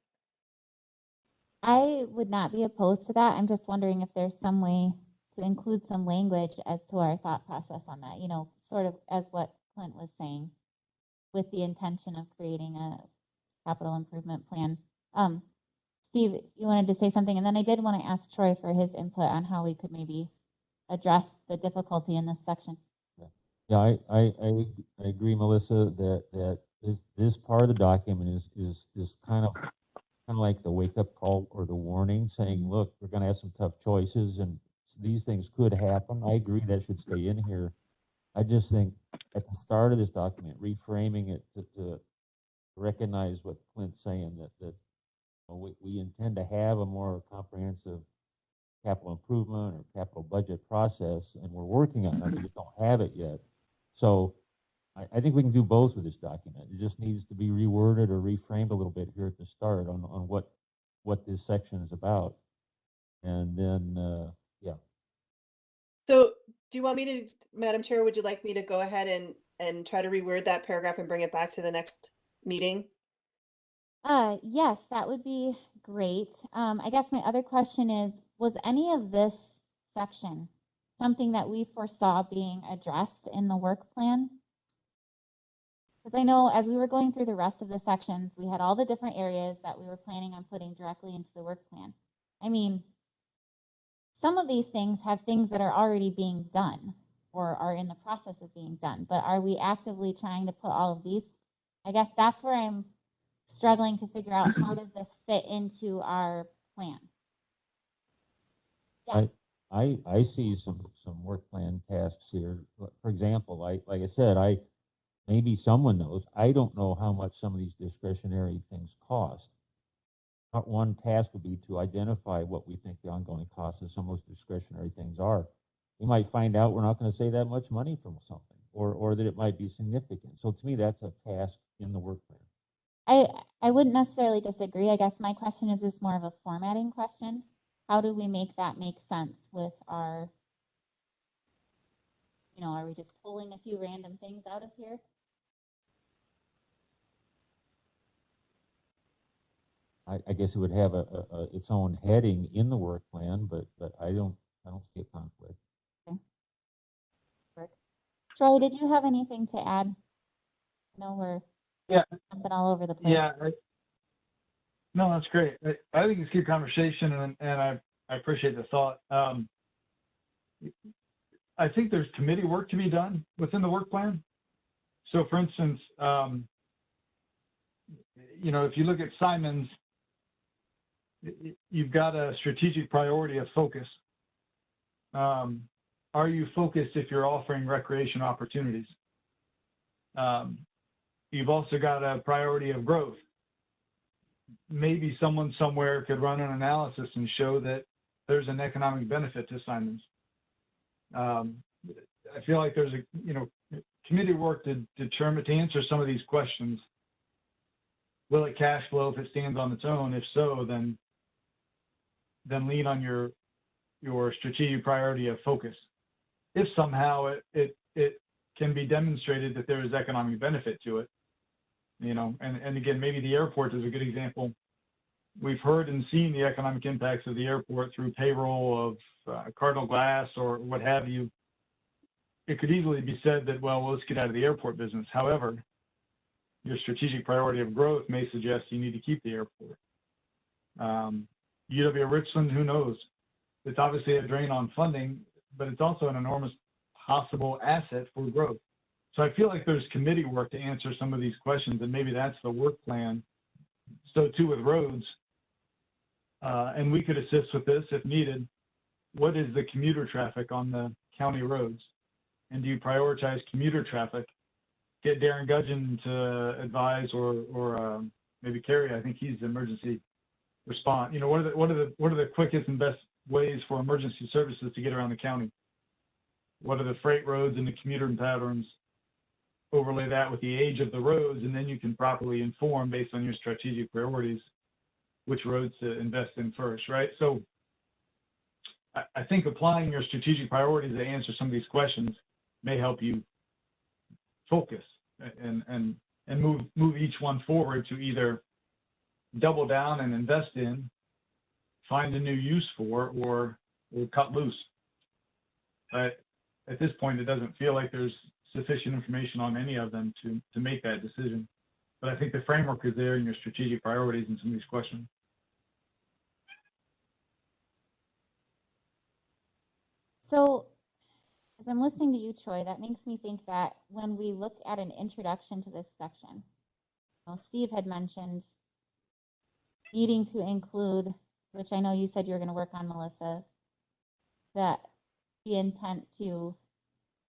I would not be opposed to that. I'm just wondering if there's some way to include some language as to our thought process on that, sort of as what Clint was saying, with the intention of creating a capital improvement plan. Steve, you wanted to say something, and then I did want to ask Troy for his input on how we could maybe address the difficulty in this section. Yeah, I agree, Melissa, that this part of the document is kind of like the wake up call or the warning saying, look, we're going to have some tough choices and these things could happen. I agree that should stay in here. I just think at the start of this document, reframing it to recognize what Clint's saying, that we intend to have a more comprehensive capital improvement or capital budget process, and we're working on it. We just don't have it yet. So I think we can do both with this document. It just needs to be reworded or reframed a little bit here at the start on what this section is about. And then, yeah. So do you want me to, Madam Chair, would you like me to go ahead and try to reword that paragraph and bring it back to the next meeting? Yes, that would be great. I guess my other question is, was any of this section something that we foresaw being addressed in the work plan? Because I know as we were going through the rest of the sections, we had all the different areas that we were planning on putting directly into the work plan. I mean, some of these things have things that are already being done or are in the process of being done, but are we actively trying to put all of these? I guess that's where I'm struggling to figure out, how does this fit into our plan? Yeah. I see some work plan tasks here. For example, like I said, maybe someone knows. I don't know how much some of these discretionary things cost. One task would be to identify what we think the ongoing costs of some of those discretionary things are. We might find out we're not going to save that much money from something, or that it might be significant. So to me, that's a task in the work plan. I wouldn't necessarily disagree. I guess my question is just more of a formatting question. How do we make that make sense with our, are we just pulling a few random things out of here? I guess it would have its own heading in the work plan, but I don't see a conflict. Okay. Troy, did you have anything to add? No, we're jumping all over the place. Yeah. No, that's great. I think it's a good conversation, and I appreciate the thought. I think there's committee work to be done within the work plan. So, for instance, if you look at Simon's, you've got a strategic priority of focus. Are you focused if you're offering recreation opportunities? You've also got a priority of growth. Maybe someone somewhere could run an analysis and show that there's an economic benefit to Simon's. I feel like there's committee work to answer some of these questions. Will it cash flow if it stands on its own? If so, then lean on your strategic priority of focus. If somehow it can be demonstrated that there is economic benefit to it, and again, maybe the airport is a good example. We've heard and seen the economic impacts of the airport through payroll of Cardinal Glass or what have you. It could easily be said that, well, let's get out of the airport business. However, your strategic priority of growth may suggest you need to keep the airport. UW Richland, who knows? It's obviously a drain on funding, but it's also an enormous possible asset for growth. So I feel like there's committee work to answer some of these questions, and maybe that's the work plan. So too with roads, and we could assist with this if needed. What is the commuter traffic on the county roads? And do you prioritize commuter traffic? Get Darren Gudgeon to advise, or maybe Carrie. I think he's the emergency response. What are the quickest and best ways for emergency services to get around the county? what are the freight roads and the commuter patterns, overlay that with the age of the roads, and then you can properly inform based on your strategic priorities which roads to invest in first, right? So I think applying your strategic priorities to answer some of these questions may help you focus and move each one forward to either double down and invest in, find a new use for, or cut loose. But at this point, it doesn't feel like there's sufficient information on any of them to make that decision. But I think the framework is there in your strategic priorities and some of these questions. So as I'm listening to you, Troy, that makes me think that when we look at an introduction to this section, Steve had mentioned needing to include, which I know you said you were going to work on, Melissa, that the intent to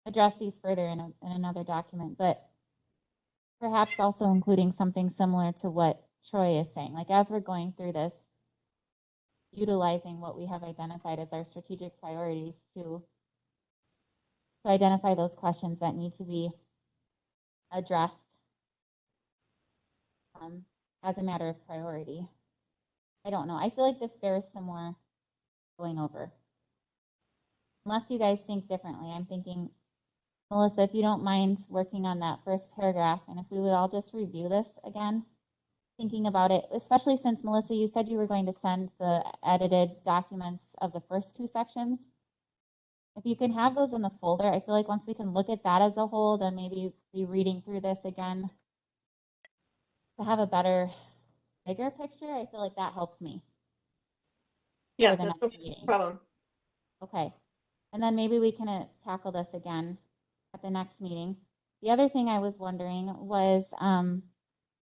address these further in another document, but perhaps also including something similar to what Troy is saying. Like as we're going through this, utilizing what we have identified as our strategic priorities to identify those questions that need to be addressed as a matter of priority. I don't know. I feel like this bears some more going over. Unless you guys think differently, I'm thinking, Melissa, if you don't mind working on that first paragraph, and if we would all just review this again, thinking about it, especially since, Melissa, you said you were going to send the edited documents of the first two sections. If you can have those in the folder, I feel like once we can look at that as a whole, then maybe be reading through this again to have a better, bigger picture. I feel like that helps me. Yeah, For the that's next no meeting. problem. Okay. And then maybe we can tackle this again at the next meeting. The other thing I was wondering was,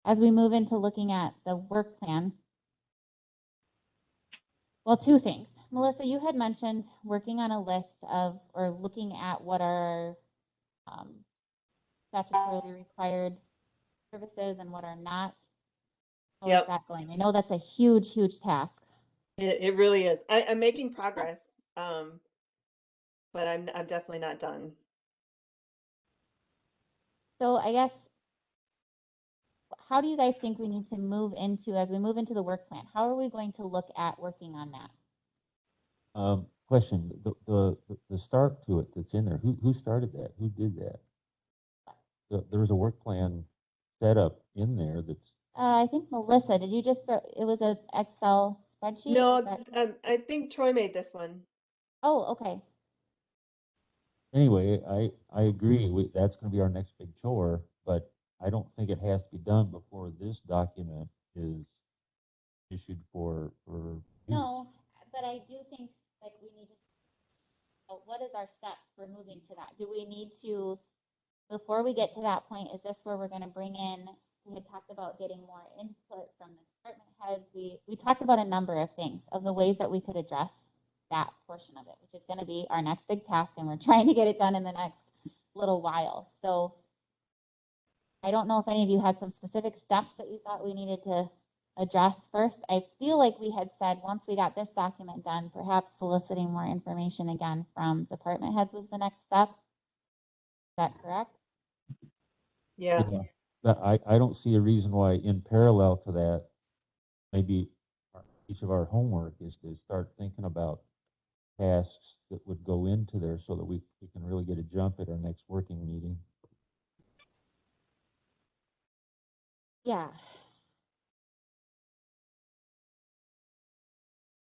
as we move into looking at the work plan, well, two things. Melissa, you had mentioned working on a list of, or looking at what are statutorily required services and what are not. How is Yep. that going? I know that's a huge, huge task. It really is. I'm making progress, but I'm definitely not done. So I guess, how do you guys think we need to move into, as we move into the work plan, how are we going to look at working on that? Question, the start to it that's in there, who started that? Who did that? There was a work plan set up in there that's, I think Melissa, did you just, it was an Excel spreadsheet? No, That, I think Troy made this one. oh, okay. anyway, I agree, that's gonna be our next big chore, but I don't think it has to be done before this document is issued for use. No, but I do think like we need to, what is our steps for moving to that? Do we need to, before we get to that point, is this where we're going to bring in, we had talked about getting more input from the department heads. We talked about a number of things, of the ways that we could address that portion of it, which is going to be our next big task, and we're trying to get it done in the next little while. So I don't know if any of you had some specific steps that you thought we needed to address first. I feel like we had said once we got this document done, perhaps soliciting more information again from department heads was the next step. Is that correct? Yeah. But I don't see a reason why in parallel to that, maybe each of our homework is to start thinking about tasks that would go into there so that we can really get a jump at our next working meeting. Yeah.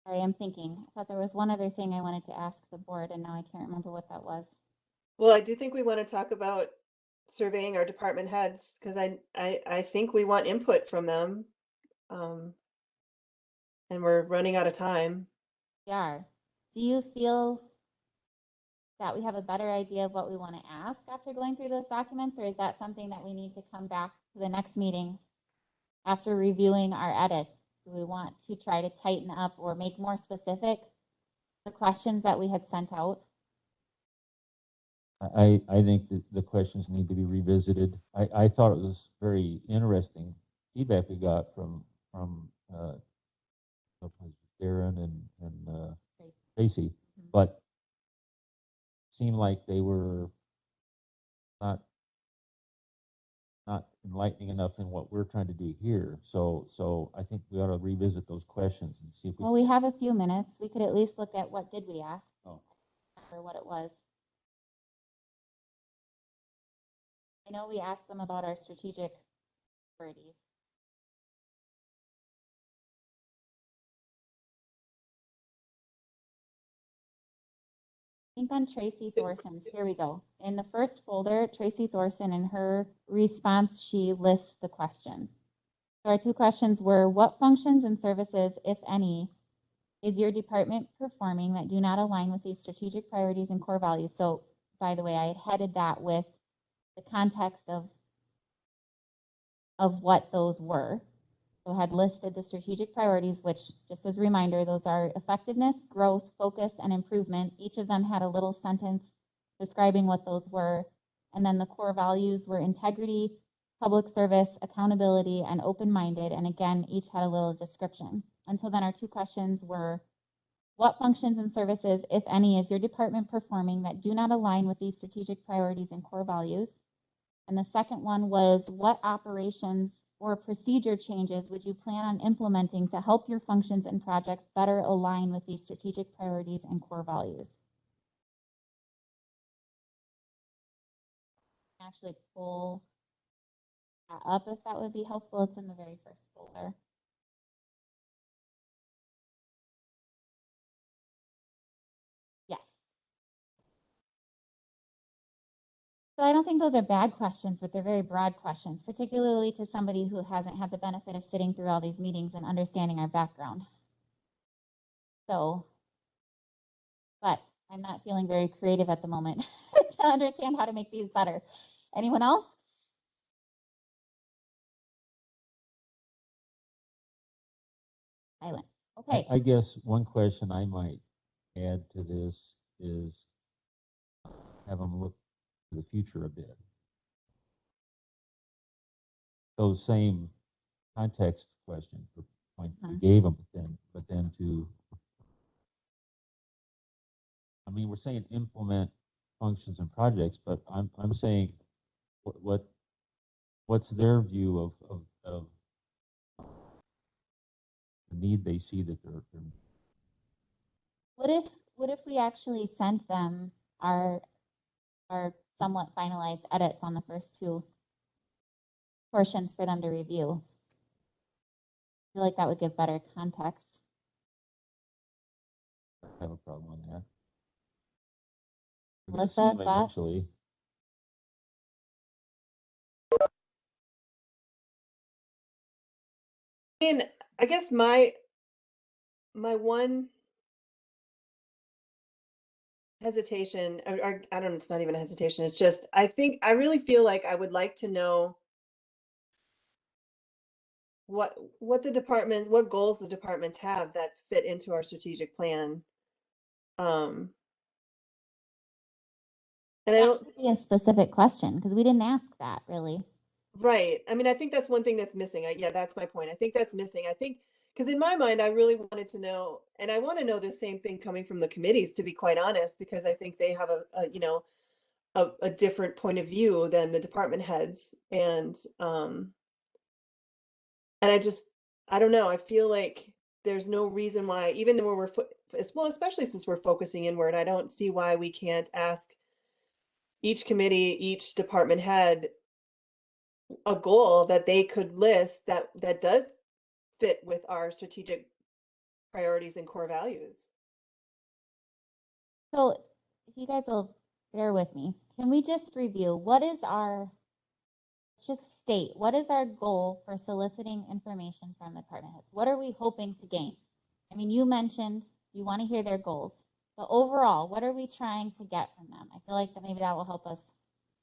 Sorry, I'm thinking. I thought there was one other thing I wanted to ask the board, and now I can't remember what that was. Well, I do think we want to talk about surveying our department heads because I think we want input from them. And we're running out of time. We are. Do you feel that we have a better idea of what we want to ask after going through those documents, or is that something that we need to come back to the next meeting after reviewing our edits? Do we want to try to tighten up or make more specific the questions that we had sent out? I think that the questions need to be revisited. I thought it was very interesting feedback we got from Darren and Tracy, but seemed like they were not enlightening enough in what we're trying to do here. So I think we ought to revisit those questions and see if we. Well, we have a few minutes. We could at least look at what did we ask Oh, or what it was. I know we asked them about our strategic priorities. I think on Tracy Thorson's, here we go. In the first folder, Tracy Thorson, in her response, she lists the questions. So our two questions were, what functions and services, if any, is your department performing that do not align with these strategic priorities and core values? So, by the way, I had headed that with the context of what those were. So had listed the strategic priorities, which, just as a reminder, those are effectiveness, growth, focus, and improvement. Each of them had a little sentence describing what those were. And then the core values were integrity, public service, accountability, and open-minded. And again, each had a little description. And so then our two questions were, what functions and services, if any, is your department performing that do not align with these strategic priorities and core values? And the second one was, what operations or procedure changes would you plan on implementing to help your functions and projects better align with these strategic priorities and core values? Actually pull that up if that would be helpful. It's in the very first folder. Yes. So I don't think those are bad questions, but they're very broad questions, particularly to somebody who hasn't had the benefit of sitting through all these meetings and understanding our background. So, but I'm not feeling very creative at the moment to understand how to make these better. Anyone else? Silent. Okay. I guess one question I might add to this is have them look to the future a bit. Those same context questions or point you gave them, but then to, I mean, we're saying implement functions and projects, but I'm saying what's their view of the need they see that they're What if we actually sent them our somewhat finalized edits on the first two portions for them to review? I feel like that would give better context. have a problem with that. We're Melissa, gonna see them thoughts? eventually. I mean, I guess my one hesitation, or I don't know, it's not even a hesitation. It's just, I really feel like I would like to know what the departments, what goals the departments have that fit into our strategic plan. And I That don't, could be a specific question because we didn't ask that really. right. I mean, I think that's one thing that's missing. Yeah, that's my point. I think that's missing. I think, because in my mind, I really wanted to know, and I want to know the same thing coming from the committees, to be quite honest, because I think they have a different point of view than the department heads. And I don't know, I feel like there's no reason why, even when well, especially since we're focusing inward, I don't see why we can't ask each committee, each department head a goal that they could list that does fit with our strategic priorities and core values. So if you guys will bear with me, can we just review what is what is our goal for soliciting information from the department heads? What are we hoping to gain? I mean, you mentioned you want to hear their goals, but overall, what are we trying to get from them? I feel like that maybe that will help us.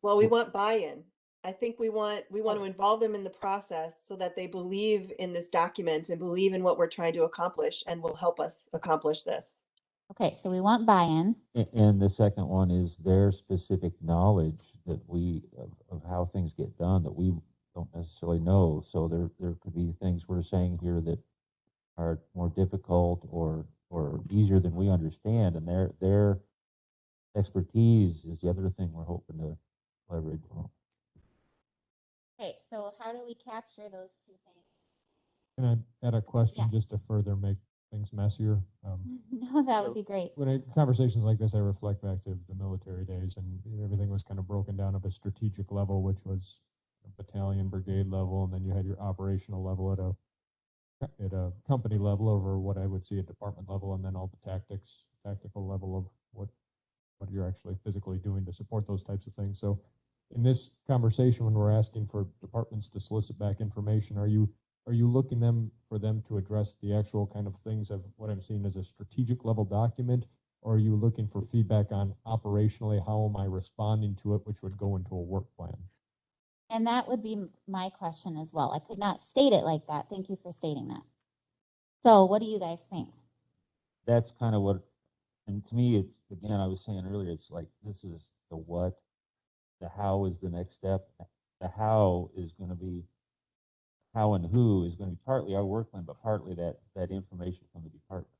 Well, we want buy-in. I think we want to involve them in the process so that they believe in this document and believe in what we're trying to accomplish and will help us accomplish this. Okay, so we want buy-in. And the second one is their specific knowledge that of how things get done that we don't necessarily know. So there could be things we're saying here that are more difficult or easier than we understand, and Expertise is the other thing we're hoping to leverage. Okay, so how do we capture those two things? Can I add a question Yeah. just to further make things messier? No, that would be great. Conversations like this, I reflect back to the military days, and everything was kind of broken down at a strategic level, which was a battalion, brigade level, and then you had your operational level at a company level over what I would see at department level, and then all the tactical level of what you're actually physically doing to support those types of things. So in this conversation, when we're asking for departments to solicit back information, are you looking for them to address the actual kind of things of what I'm seeing as a strategic level document, or are you looking for feedback on operationally, how am I responding to it, which would go into a work plan? And that would be my question as well. I could not state it like that. Thank you for stating that. So what do you guys think? That's kind of what, and to me, it's, again, I was saying earlier, it's like, this is the what, the how is the next step. The how is going to be, how and who is going to be partly our work plan, but partly that information from the department.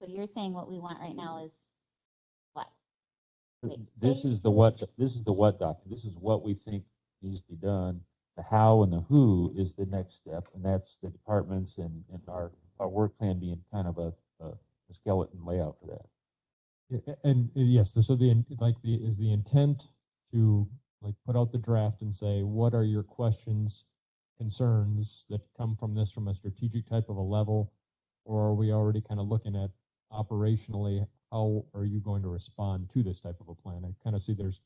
So you're saying what we want right now is what? Wait, This say- is the what document. This is what we think needs to be done. The how and the who is the next step, and that's the departments and our work plan being kind of a skeleton layout for that. And yes, so is the intent to like put out the draft and say, what are your questions, concerns that come from this from a strategic type of a level, or are we already kind of looking at operationally, how are you going to respond to this type of a plan? I kind of see there's,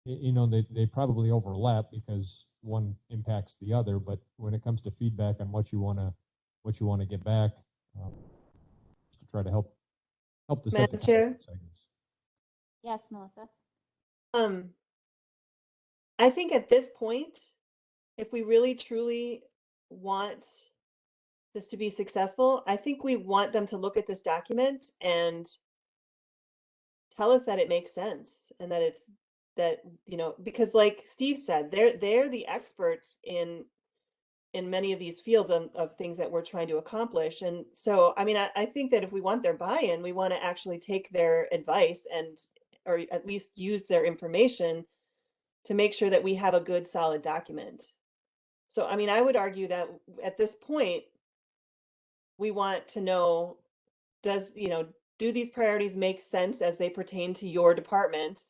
they probably overlap because one impacts the other, but when it comes to feedback on what you want to get back, to try to help to set the Madam Chair? segments. Yes, Melissa. I think at this point, if we really truly want this to be successful, I think we want them to look at this document and tell us that it makes sense and that it's that, because like Steve said, they're the experts in many of these fields of things that we're trying to accomplish. And so, I mean, I think that if we want their buy-in, we want to actually take their advice or at least use their information to make sure that we have a good, solid document. So, I mean, I would argue that at this point, we want to know, do these priorities make sense as they pertain to your department?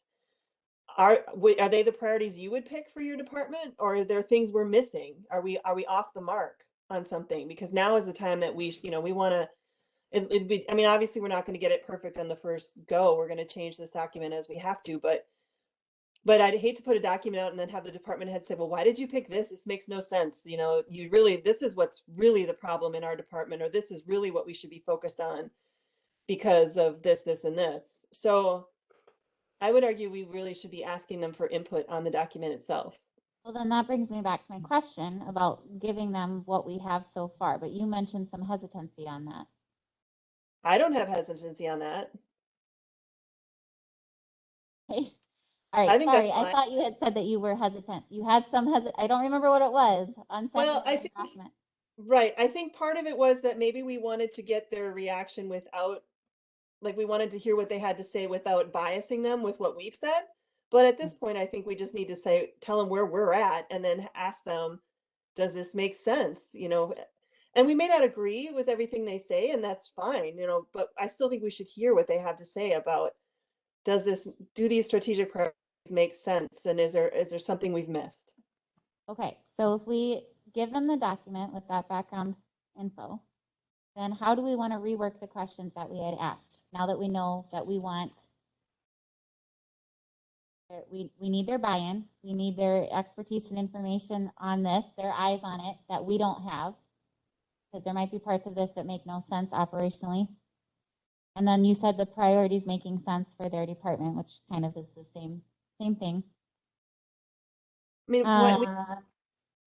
Are they the priorities you would pick for your department, or are there things we're missing? Are we off the mark on something? Because now is the time that we want to. It'd be, I mean, obviously, we're not going to get it perfect on the first go. We're going to change this document as we have to, but I'd hate to put a document out and then have the department head say, well, why did you pick this? This makes no sense. This is what's really the problem in our department, or this is really what we should be focused on because of this, this, and this. So I would argue we really should be asking them for input on the document itself. Well, then that brings me back to my question about giving them what we have so far, but you mentioned some hesitancy on that. I don't have hesitancy on that. Okay. All I right, think sorry, that's I fine. thought you had said that you were hesitant. You had some I don't remember what it was on Well, sending the document. Right. I think part of it was that maybe we wanted to get their reaction without, like, we wanted to hear what they had to say without biasing them with what we've said. But at this point, I think we just need to tell them where we're at and then ask them, does this make sense? And we may not agree with everything they say, and that's fine, but I still think we should hear what they have to say about, do these strategic priorities make sense? And is there something we've missed? Okay, so if we give them the document with that background info, then how do we want to rework the questions that we had asked? Now that we know that we need their buy-in, we need their expertise and information on this, their eyes on it that we don't have, because there might be parts of this that make no sense operationally. And then you said the priorities making sense for their department, which kind of is the same thing. I mean,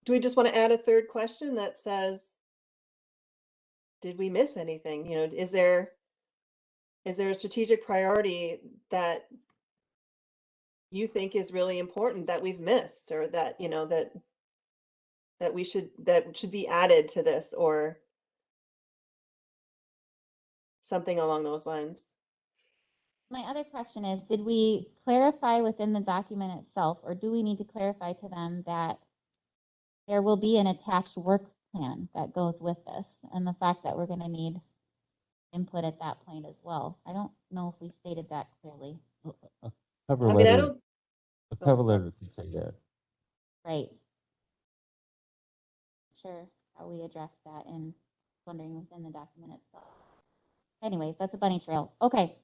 do we just want to add a third question that says, did we miss anything? Is there a strategic priority that you think is really important that we've missed, or that, that should be added to this, or something along those lines? My other question is, did we clarify within the document itself, or do we need to clarify to them that there will be an attached work plan that goes with this, and the fact that we're gonna need input at that point as well? I don't know if we stated that clearly. A cover I mean, I letter, don't, a oh, cover sorry. letter could say that. Right. Sure, how we address that and wondering within the document itself. Anyways, that's a bunny trail. Okay.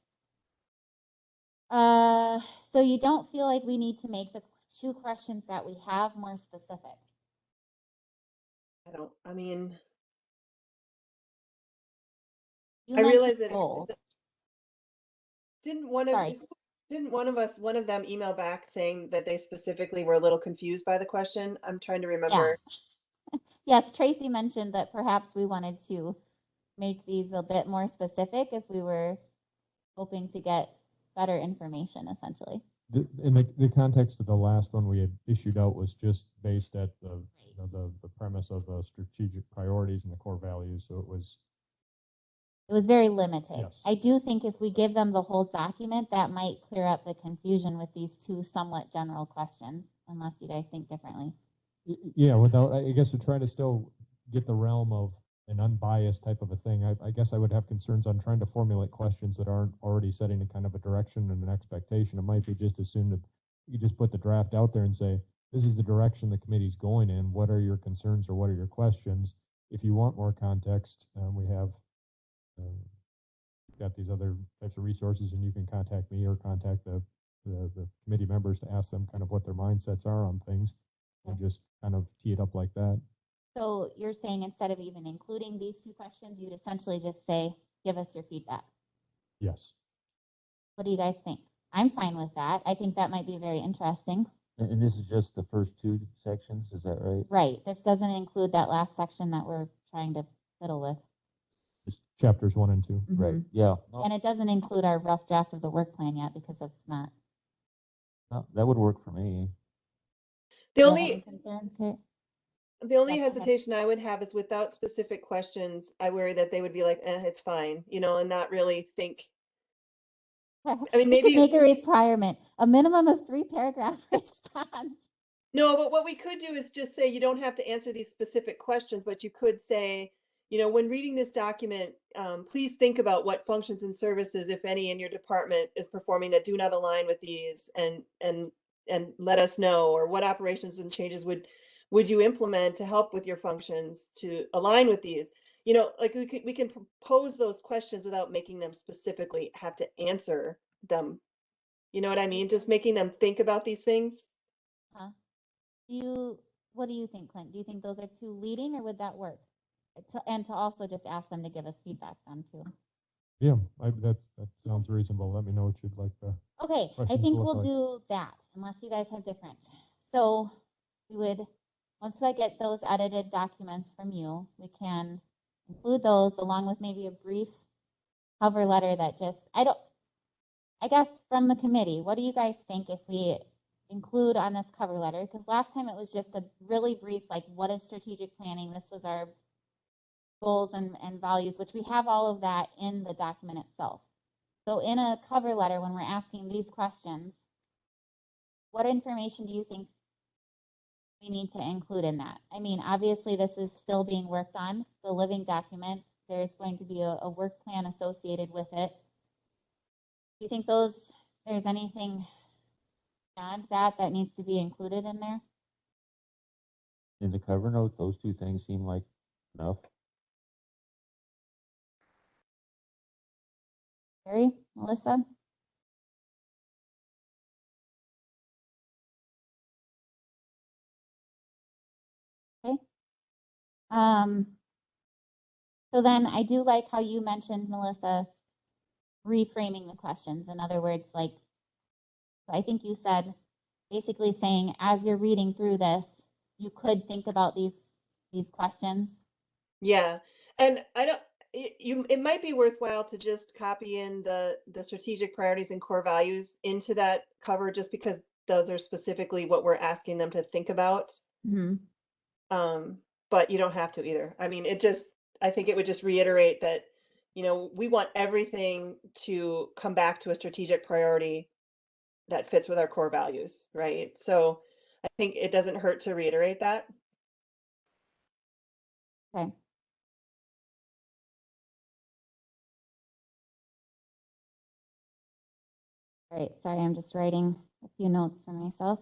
So you don't feel like we need to make the 2 questions that we have more specific? I mean, You I realize mentioned that goals. didn't one of, Sorry. didn't one of them email back saying that they specifically were a little confused by the question? I'm trying to remember. Yes, Tracy mentioned that perhaps we wanted to make these a bit more specific if we were hoping to get better information, essentially. In the context of the last one we had issued out was just based at the, you know, the premise of the strategic priorities and the core values. So it was very limited. Yes. I do think if we give them the whole document, that might clear up the confusion with these 2 somewhat general questions, unless you guys think differently. Yeah, without, I guess, to try to still get the realm of an unbiased type of a thing. I guess I would have concerns on trying to formulate questions that aren't already setting a kind of a direction and an expectation. It might be just as soon that you just put the draft out there and say, this is the direction the committee's going in. What are your concerns or what are your questions? If you want more context, we have got these other types of resources, and you can contact me or contact the committee members to ask them kind of what their mindsets are on things, and just kind of tee it up like that. So you're saying instead of even including these 2 questions, you'd essentially just say, give us your feedback. Yes. What do you guys think? I'm fine with that. I think that might be very interesting. And this is just the first 2 sections, is that right? Right. This doesn't include that last section that we're trying to fiddle with. Just chapters 1 and 2. Right, yeah. No, And it doesn't include our rough draft of the work plan yet because it's not. no, that would work for me. The Feel only, any concerns, Kate? the only Yeah, go ahead. hesitation I would have is without specific questions, I worry that they would be like, it's fine, you know, and not really think. I mean, We could maybe, make a requirement, a minimum of 3 paragraph response. no, but what we could do is just say, you don't have to answer these specific questions, but you could say, you know, when reading this document, please think about what functions and services, if any, in your department is performing that do not align with these, and let us know, or what operations and changes would you implement to help with your functions to align with these? You know, like we can propose those questions without making them specifically have to answer them. You know what I mean? Just making them think about these things. Huh? What do you think, Clint? Do you think those are too leading, or would that work? And to also just ask them to give us feedback on too. Yeah, that sounds reasonable. Let me know what you'd like to. Okay, I Questions think to look we'll do that, unless you guys have different. So we would, once I get those edited documents from you, we can include those along with maybe a brief cover letter that just, I guess from the committee, what do you guys think if we include on this cover letter? Because last time it was just a really brief, like, what is strategic planning? This was our goals and values, which we have all of that in the document itself. So in a cover letter, when we're asking these questions, what information do you think we need to include in that? I mean, obviously this is still being worked on, the living document. There's going to be a work plan associated with it. Do you think there's anything beyond that needs to be included in there? In the cover note, those 2 things seem like enough. Gary, Melissa? Okay. So then I do like how you mentioned, Melissa, reframing the questions. In other words, like, I think you said basically saying, as you're reading through this, you could think about these questions. Yeah, and I don't, it might be worthwhile to just copy in the strategic priorities and core values into that cover, just because those are specifically what we're asking them to think about. Mm-hmm. But you don't have to either. I mean, I think it would just reiterate that, you know, we want everything to come back to a strategic priority that fits with our core values, right? So I think it doesn't hurt to reiterate that. Okay. All right, sorry, I'm just writing a few notes for myself.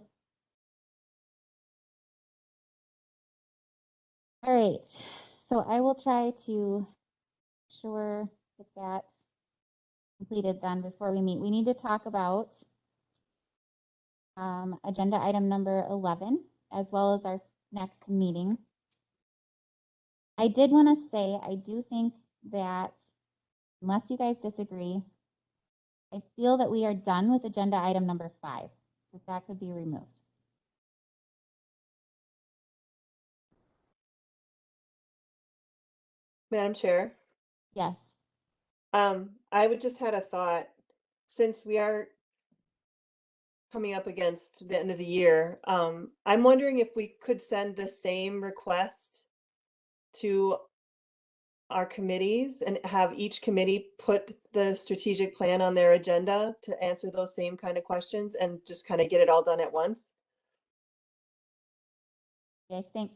All right, so I will try to get that completed then before we meet. We need to talk about agenda item number 11, as well as our next meeting. I did want to say, I do think that, unless you guys disagree, I feel that we are done with agenda item number 5, that could be removed. Madam Chair, Yes. I would just had a thought, since we are coming up against the end of the year, I'm wondering if we could send the same request to our committees and have each committee put the strategic plan on their agenda to answer those same kind of questions and just kind of get it all done at once. You guys think?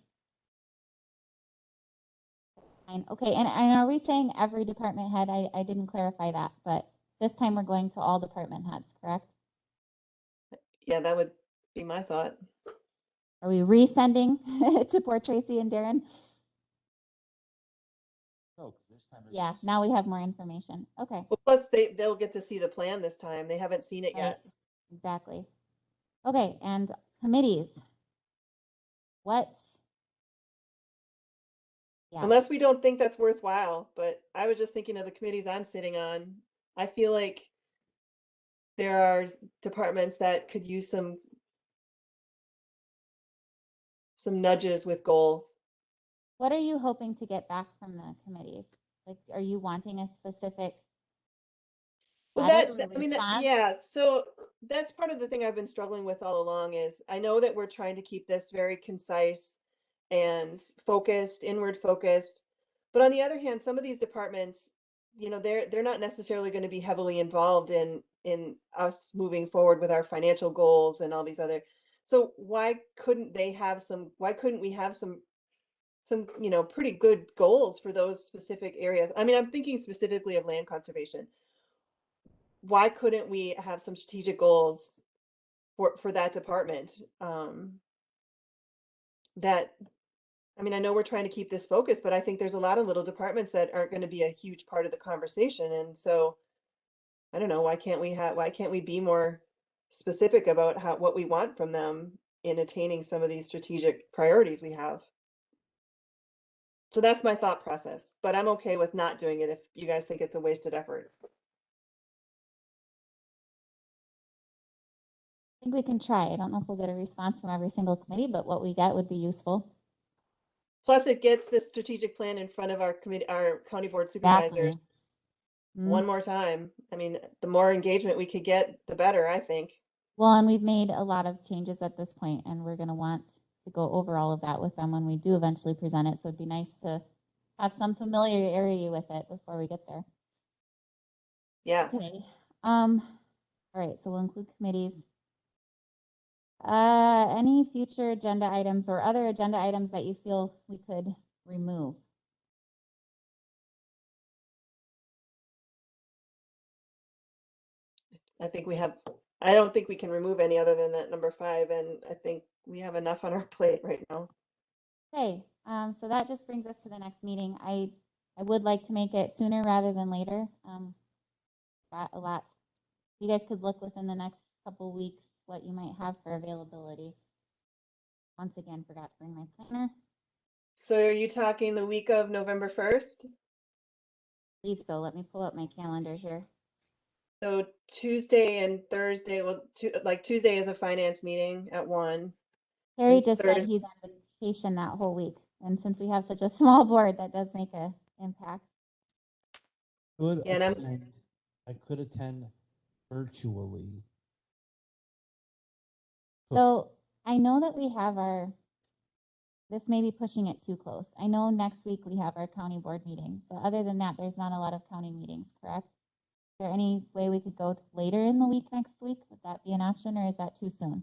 Fine. Okay, and are we saying every department head? I didn't clarify that, but this time we're going to all department heads, correct? Yeah, that would be my thought. Are we resending to poor Tracy and Darren? No, 'cause this time it's Yeah, just- now we have more information. Okay. Well, plus they'll get to see the plan this time. They haven't seen it yet. Right, exactly. Okay, and committees. What? Yeah, Unless we don't think that's worthwhile, but I was just thinking of the committees I'm sitting on. I feel like there are departments that could use some nudges with goals. what are you hoping to get back from the committees? Like, are you wanting a specific Well, letter or I mean, response? yeah, so that's part of the thing I've been struggling with all along is I know that we're trying to keep this very concise and focused, inward focused. But on the other hand, some of these departments, you know, they're not necessarily going to be heavily involved in us moving forward with our financial goals and all these other. So why couldn't we have some, you know, pretty good goals for those specific areas? I mean, I'm thinking specifically of land conservation. Why couldn't we have some strategic goals for that department? That I mean, I know we're trying to keep this focused, but I think there's a lot of little departments that aren't going to be a huge part of the conversation. And so I don't know, why can't we be more specific about what we want from them in attaining some of these strategic priorities we have? So that's my thought process, but I'm okay with not doing it if you guys think it's a wasted effort. I think we can try. I don't know if we'll get a response from every single committee, but what we get would be useful. Plus, it gets this strategic plan in front of our county board supervisors one more time. I mean, the more engagement we could get, the better, I think. Well, and we've made a lot of changes at this point, and we're going to want to go over all of that with them when we do eventually present it. So it'd be nice to have some familiarity with it before we get there. Yeah. Okay. All right. So we'll include committees. Any future agenda items or other agenda items that you feel we could remove? I don't think we can remove any other than that number 5, and I think we have enough on our plate right now. Okay, so that just brings us to the next meeting. I would like to make it sooner rather than later. Got a lot. You guys could look within the next couple weeks what you might have for availability. Once again, forgot to bring my planner. So are you talking the week of November 1st? I believe so. Let me pull up my calendar here. So Tuesday and Thursday, well, Tuesday is a finance meeting at 1. Harry And just said Thursday- he's on vacation that whole week. And since we have such a small board, that does make an impact. Could Yeah, and I'm- attend, I could attend virtually. So I know that we have this may be pushing it too close. I know next week we have our county board meeting, but other than that, there's not a lot of county meetings, correct? Is there any way we could go later in the week next week? Would that be an option, or is that too soon?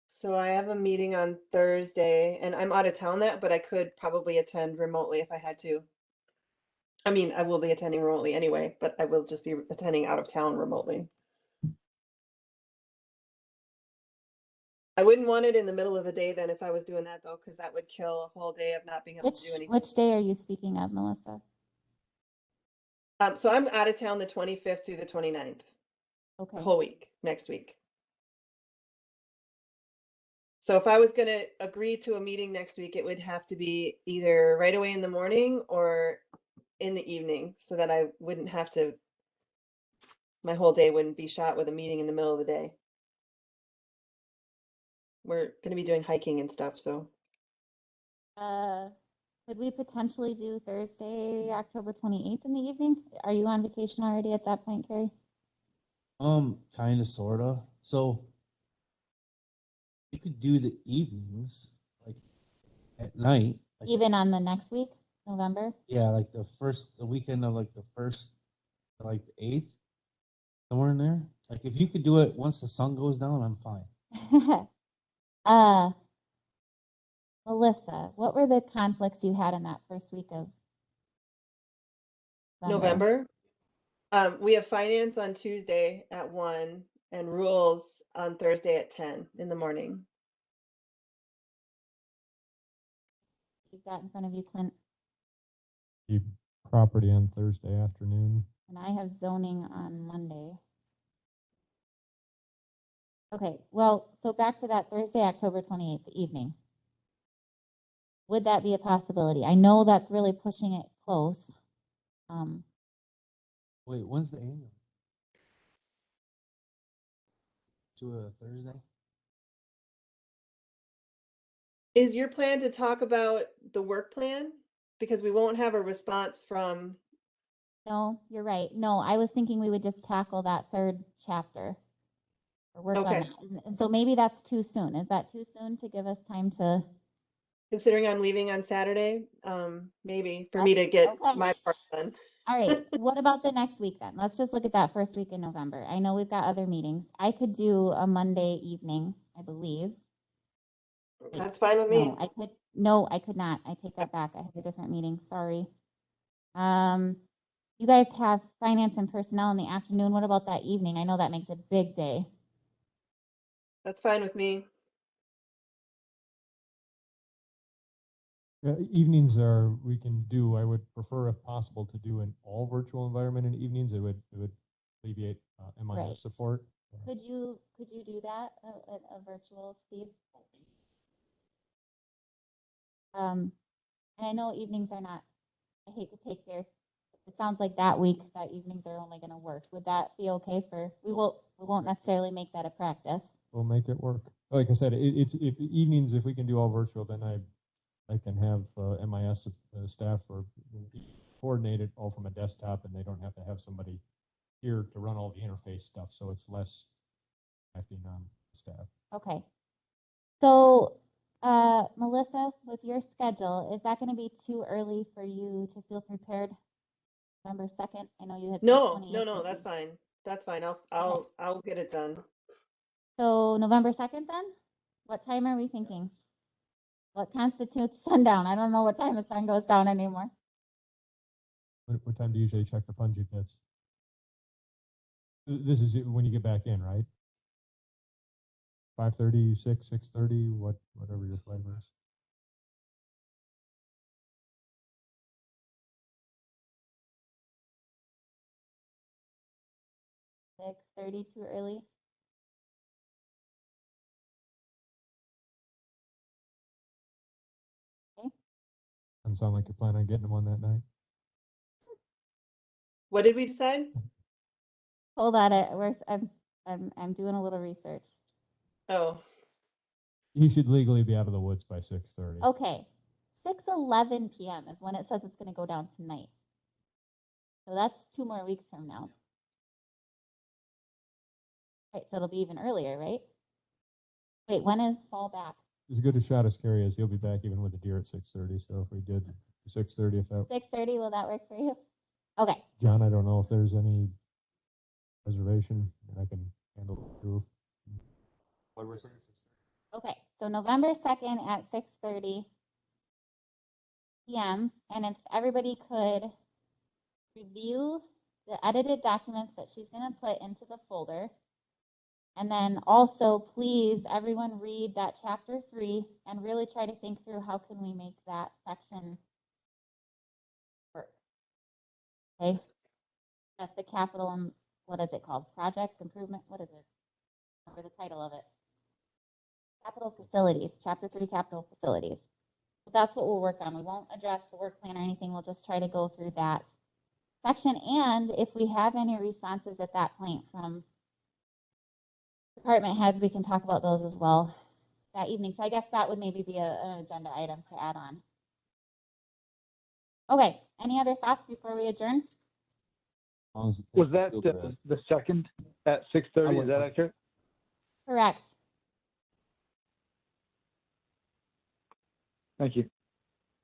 So I have a meeting on Thursday and I'm out of town but I could probably attend remotely if I had to. I mean, I will be attending remotely anyway, but I will just be attending out of town remotely. I wouldn't want it in the middle of the day then if I was doing that though, because that would kill a whole day of not being able to do anything. Which day are you speaking of, Melissa? So I'm out of town the 25th through the 29th, the Okay, whole week, next week. So if I was going to agree to a meeting next week, it would have to be either right away in the morning or in the evening so that I wouldn't have to, my whole day wouldn't be shot with a meeting in the middle of the day. We're going to be doing hiking and stuff, so. could we potentially do Thursday, October 28th in the evening? Are you on vacation already at that point, Carrie? Kind of, sort of. So you could do the evenings, like at night. Like, Even on the next week, November? yeah, like the weekend of like the 1st, like the 8th, somewhere in there. Like if you could do it once the sun goes down, I'm fine. Melissa, what were the conflicts you had in that first week of November. We have finance on Tuesday at 1 and rules on Thursday at 10 in the morning. You've got in front of you, Clint, The property on Thursday afternoon. and I have zoning on Monday. Okay, well, so back to that Thursday, October 28th, the evening. Would that be a possibility? I know that's really pushing it close. Wait, when's the annual? To a Thursday? Is your plan to talk about the work plan? Because we won't have a response from, No, you're right. No, I was thinking we would just tackle that third chapter or work on Okay. that. And so maybe that's too soon. Is that too soon to give us time to? considering I'm leaving on Saturday, maybe for me to get Okay. my part done. All right, what about the next week then? Let's just look at that first week in November. I know we've got other meetings. I could do a Monday evening, I believe. Wait, That's fine with me. No, I could not. I take that back. I have a different meeting, sorry. You guys have finance and personnel in the afternoon. What about that evening? I know that makes a big day. That's fine with me. Evenings we can do. I would prefer, if possible, to do an all virtual environment in evenings. It would alleviate MIS Right. support. Could you do that, a virtual, Steve? And I know evenings are not, I hate to take it sounds like that week, that evenings are only gonna work. Would that be okay we won't necessarily make that a practice. We'll make it work. Like I said, it's if evenings, if we can do all virtual, then I can have MIS staff or coordinate it all from a desktop, and they don't have to have somebody here to run all the interface stuff. So it's less acting on staff. Okay. So, Melissa, with your schedule, is that gonna be too early for you to feel prepared November 2nd? I know you had. No, that's fine. That's fine. I'll get it done. So November 2nd then? What time are we thinking? What constitutes sundown? I don't know what time the sun goes down anymore. What time do you usually check the punji pits? This is when you get back in, right? 5:30, 6:30, whatever your flavor is. Six 30 too early? Doesn't sound like you plan on getting them on that night. What did we decide? Hold on, I'm doing a little research. Oh, You should legally be out of the woods by 6:30. Okay, 6:11 p.m. is when it says it's gonna go down tonight. So that's 2 more weeks from now. Right, so it'll be even earlier, right? Wait, when is fall back? as good a shot as Kerry is, he'll be back even with the deer at 6:30. So if we did 6:30, if that, 6:30, will that work for you? Okay, John, I don't know if there's any reservation, and I can handle it through. What we're saying, 6:30? okay. So November 2nd at 6:30 PM. And if everybody could review the edited documents that she's going to put into the folder. And then also, please, everyone read that chapter 3 and really try to think through how can we make that section work. Okay? That's the capital, and what is it called? Project improvement? What is it? Remember the title of it? Capital facilities, chapter 3, capital facilities. So that's what we'll work on. We won't address the work plan or anything. We'll just try to go through that section. And if we have any responses at that point from department heads, we can talk about those as well that evening. So I guess that would maybe be an agenda item to add on. Okay, any other thoughts before we adjourn? As long as it Was takes that field grass. the second at 6:30? Is that accurate? Correct. Thank you.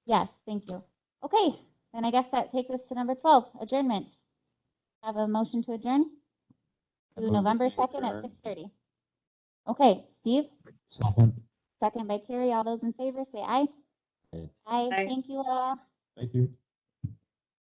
Yes, thank you. Okay, then I guess that takes us to number 12, adjournment. Have a motion to adjourn I to move November we 2nd at adjourn. 6:30. Okay, Steve, Second. second by Carrie. All those in favor say aye. Aye. Aye. Aye. Thank you all. Thank you.